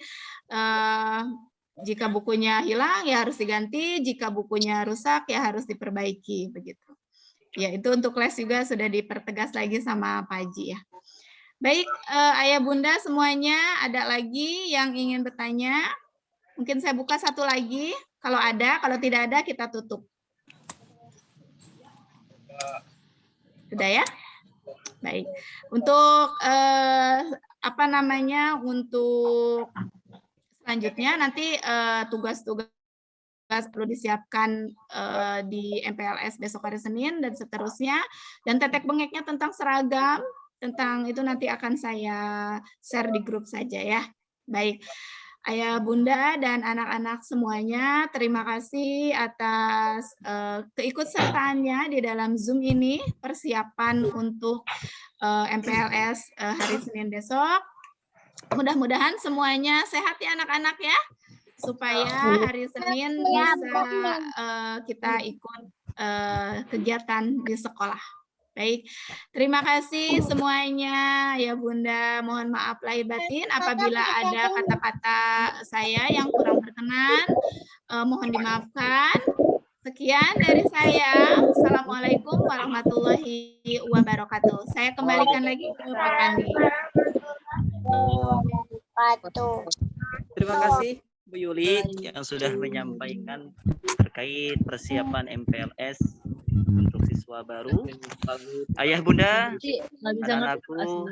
D: jika bukunya hilang ya harus diganti, jika bukunya rusak ya harus diperbaiki begitu. Ya, itu untuk les juga sudah dipertegas lagi sama Pak Haji ya. Baik, Ayah Bunda semuanya, ada lagi yang ingin bertanya? Mungkin saya buka satu lagi. Kalau ada, kalau tidak ada kita tutup. Sudah ya? Baik. Untuk untuk selanjutnya nanti tugas-tugas perlu disiapkan di MPLS besok hari Senin dan seterusnya, dan tetek bengeknya tentang seragam, tentang itu nanti akan saya share di grup saja ya. Baik, Ayah Bunda dan anak-anak semuanya, terima kasih atas keikutsertaannya di dalam Zoom ini, persiapan untuk MPLS hari Senin besok. Mudah-mudahan semuanya sehat ya anak-anak ya, supaya hari Senin bisa kita ikut kegiatan di sekolah. Baik, terima kasih semuanya ya Bunda. Mohon maaf lahir batin apabila ada kata-kata saya yang kurang berkenan, mohon dimaafkan. Sekian dari saya. Assalamualaikum warahmatullahi wabarakatuh. Saya kembalikan lagi ke Pak Kandi.
A: Terima kasih Bu Yuli yang sudah menyampaikan terkait persiapan MPLS untuk siswa baru. Ayah Bunda, anak-anakku,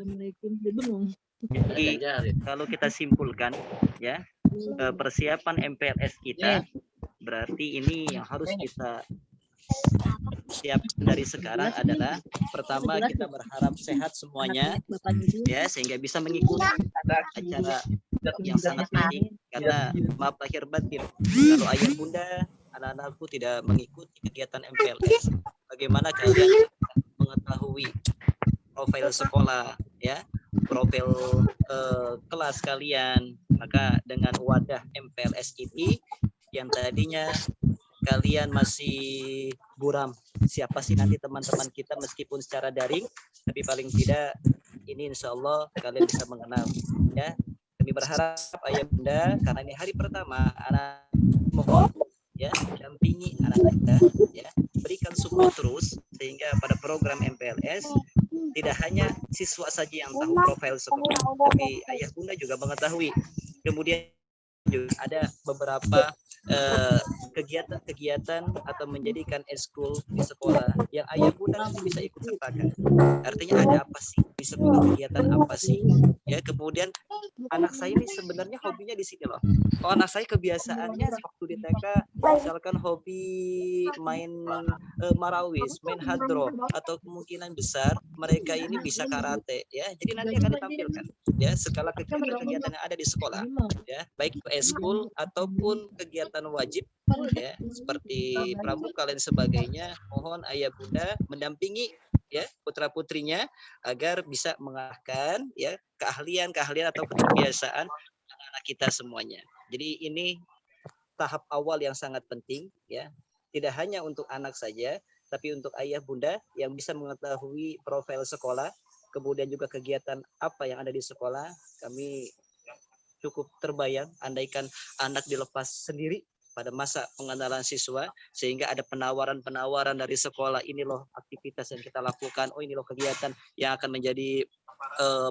A: jadi kalau kita simpulkan ya, persiapan MPLS kita berarti ini yang harus kita siap dari sekarang adalah pertama kita berharap sehat semuanya ya, sehingga bisa mengikuti acara yang sangat penting. Karena maaf lahir batin, kalau ayah bunda anak-anakku tidak mengikuti kegiatan MPLS, bagaimana kalian mengetahui profil sekolah ya, profil kelas kalian? Maka dengan wadah MPLS ini yang tadinya kalian masih buram siapa sih nanti teman-teman kita meskipun secara daring, tapi paling tidak ini insya Allah kalian bisa mengenal ya. Kami berharap ayah bunda, karena ini hari pertama, anak mohon ya dampingi anak-anak kita ya, berikan support terus sehingga pada program MPLS tidak hanya siswa saja yang tahu profil sekolah, tapi ayah bunda juga mengetahui. Kemudian juga ada beberapa kegiatan-kegiatan atau menjadikan eskul di sekolah yang ayah bunda nanti bisa ikut sertakan. Artinya ada apa sih di sekolah, kegiatan apa sih? Ya, kemudian anak saya ini sebenarnya hobinya di sini loh. Oh, anak saya kebiasaannya waktu di TK misalkan hobi main marawis, main hadroh, atau kemungkinan besar mereka ini bisa karate ya. Jadi nanti akan ditampilkan ya segala kegiatan-kegiatan yang ada di sekolah ya, baik eskul ataupun kegiatan wajib ya seperti pramuka dan sebagainya. Mohon ayah bunda mendampingi ya putra putrinya agar bisa mengarahkan ya keahlian atau kebiasaan anak-anak kita semuanya. Jadi ini tahap awal yang sangat penting ya, tidak hanya untuk anak saja tapi untuk ayah bunda yang bisa mengetahui profil sekolah, kemudian juga kegiatan apa yang ada di sekolah. Kami cukup terbayang andaikan anak dilepas sendiri pada masa pengenalan siswa, sehingga ada penawaran-penawaran dari sekolah, ini loh aktivitas yang kita lakukan, oh ini loh kegiatan yang akan menjadi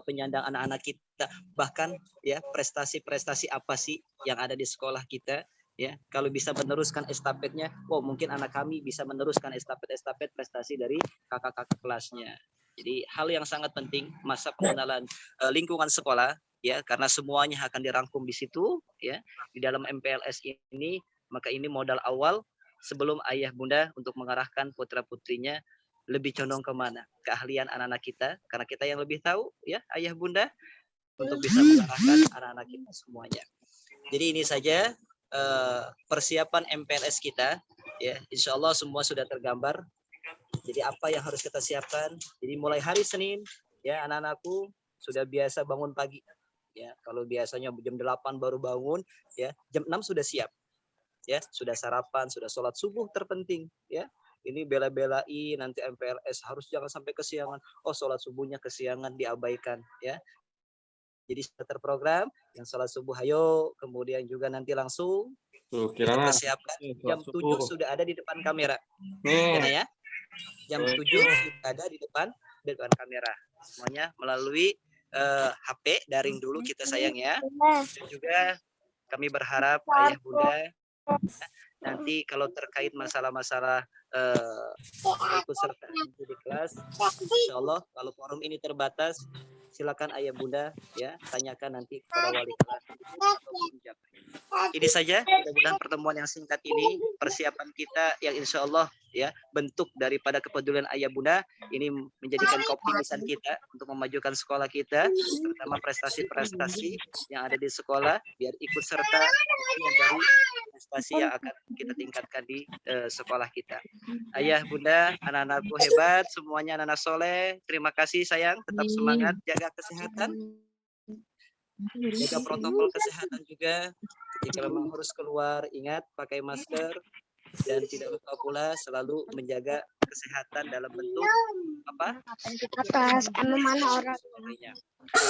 A: penyandang anak-anak kita, bahkan ya prestasi-prestasi apa sih yang ada di sekolah kita ya, kalau bisa meneruskan estafetnya, oh mungkin anak kami bisa meneruskan estafet prestasi dari kakak-kakak kelasnya. Jadi hal yang sangat penting masa pengenalan lingkungan sekolah ya, karena semuanya akan dirangkum di situ ya di dalam MPLS ini. Maka ini modal awal sebelum ayah bunda untuk mengarahkan putra putrinya lebih condong kemana, keahlian anak-anak kita, karena kita yang lebih tahu ya ayah bunda, untuk bisa mengarahkan anak-anak kita semuanya. Jadi ini saja persiapan MPLS kita ya, insya Allah semua sudah tergambar. Jadi apa yang harus kita siapkan, jadi mulai hari Senin ya anak-anakku sudah biasa bangun pagi ya, kalau biasanya jam 8 baru bangun ya, jam 6 sudah siap ya, sudah sarapan, sudah sholat subuh terpenting ya. Ini bela-belain nanti MPLS harus jangan sampai kesiangan, oh sholat subuhnya kesiangan diabaikan ya. Jadi sudah terprogram yang sholat subuh hayo, kemudian juga nanti langsung kita persiapkan jam 7 sudah ada di depan kamera ya, jam 7 sudah ada di depan kamera semuanya melalui HP daring dulu kita sayang ya. Dan juga kami berharap ayah bunda nanti kalau terkait masalah-masalah ikut serta di kelas, insya Allah kalau forum ini terbatas, silakan ayah bunda ya tanyakan nanti kepada wali kelas. Ini saja mudah-mudahan pertemuan yang singkat ini, persiapan kita yang insya Allah ya bentuk daripada kepedulian ayah bunda ini menjadikan keoptimisan kita untuk memajukan sekolah kita, terutama prestasi-prestasi yang ada di sekolah biar ikut serta dari prestasi yang akan kita tingkatkan di sekolah kita. Ayah bunda, anak-anakku hebat semuanya, anak-anak soleh, terima kasih sayang, tetap semangat, jaga kesehatan, jaga protokol kesehatan juga. Jika memang harus keluar, ingat pakai masker, dan tidak lupa pula selalu menjaga kesehatan dalam bentuk apa?
H: Atas mana orang?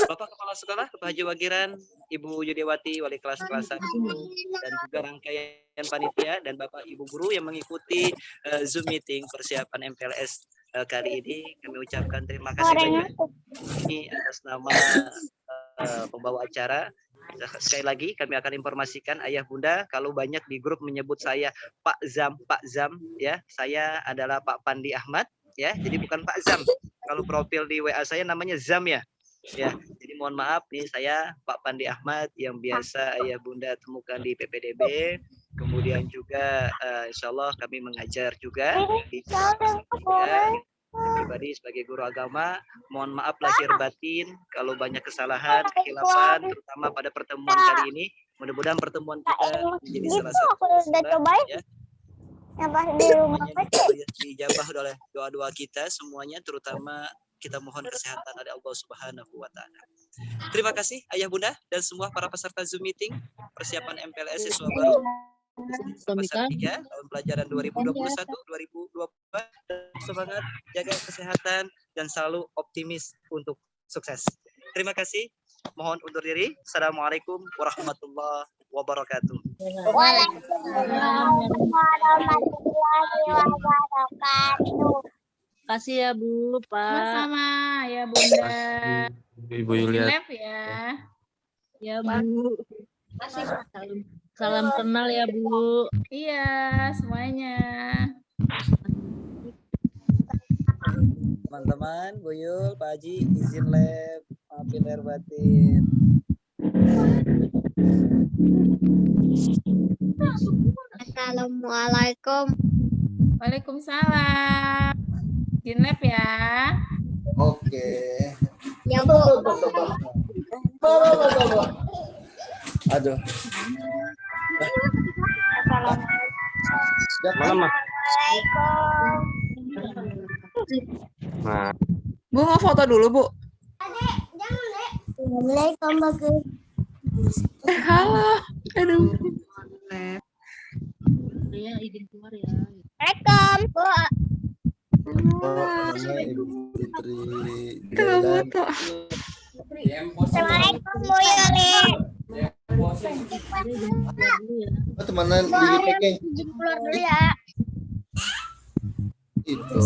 A: Bapak Kepala Sekolah, Bapak Haji Wagiran, Ibu Yudiawati, Wali kelas 1, dan juga rangkaian panitia dan Bapak Ibu guru yang mengikuti Zoom meeting persiapan MPLS kali ini, kami ucapkan terima kasih banyak ini atas nama pembawa acara. Sekali lagi kami akan informasikan ayah bunda, kalau banyak di grup menyebut saya Pak Zam ya, saya adalah Pak Pandi Ahmad ya, jadi bukan Pak Zam. Kalau profil di WA saya namanya Zam ya. Ya, jadi mohon maaf nih, saya Pak Pandi Ahmad yang biasa ayah bunda temukan di PPDB. Kemudian juga insya Allah kami mengajar juga di pribadi sebagai guru agama. Mohon maaf lahir batin kalau banyak kesalahan, kekhilafan, terutama pada pertemuan kali ini. Mudah-mudahan pertemuan kita menjadi salah satu ya, dijabah oleh doa-doa kita semuanya, terutama kita mohon kesehatan dari Allah Subhanahu wa Ta'ala. Terima kasih ayah bunda dan semua para peserta Zoom meeting persiapan MPLS siswa baru semester 3 tahun pelajaran 2021-2022. Semangat, jaga kesehatan dan selalu optimis untuk sukses. Terima kasih. Mohon undur diri. Assalamualaikum warahmatullahi wabarakatuh.
H: Waalaikumsalam warahmatullahi wabarakatuh.
B: Terima kasih ya Bu, Pak.
D: Sama-sama ya Bunda.
I: Ibu Yulia.
D: Live ya.
B: Ya Bu. Salam kenal ya Bu.
D: Iya, semuanya.
A: Teman-teman, Bu Yul, Pak Haji, izin lab, maafin lahir batin.
H: Assalamualaikum.
D: Waalaikumsalam. Jinlab ya.
F: Oke.
H: Ya Bu.
F: Aduh.
I: Bu mau foto dulu, Bu.
H: Assalamualaikum bagus.
I: Halo. Aduh.
B: Ya, izin keluar ya.
H: Assalamualaikum Bu.
F: Namanya Ibu Fitri
I: Kita nggak
F: Jalan.
I: foto.
H: Assalamualaikum Bu Yuli.
F: Oh, temenan di IPK
H: Izin keluar dulu ya.
F: itu.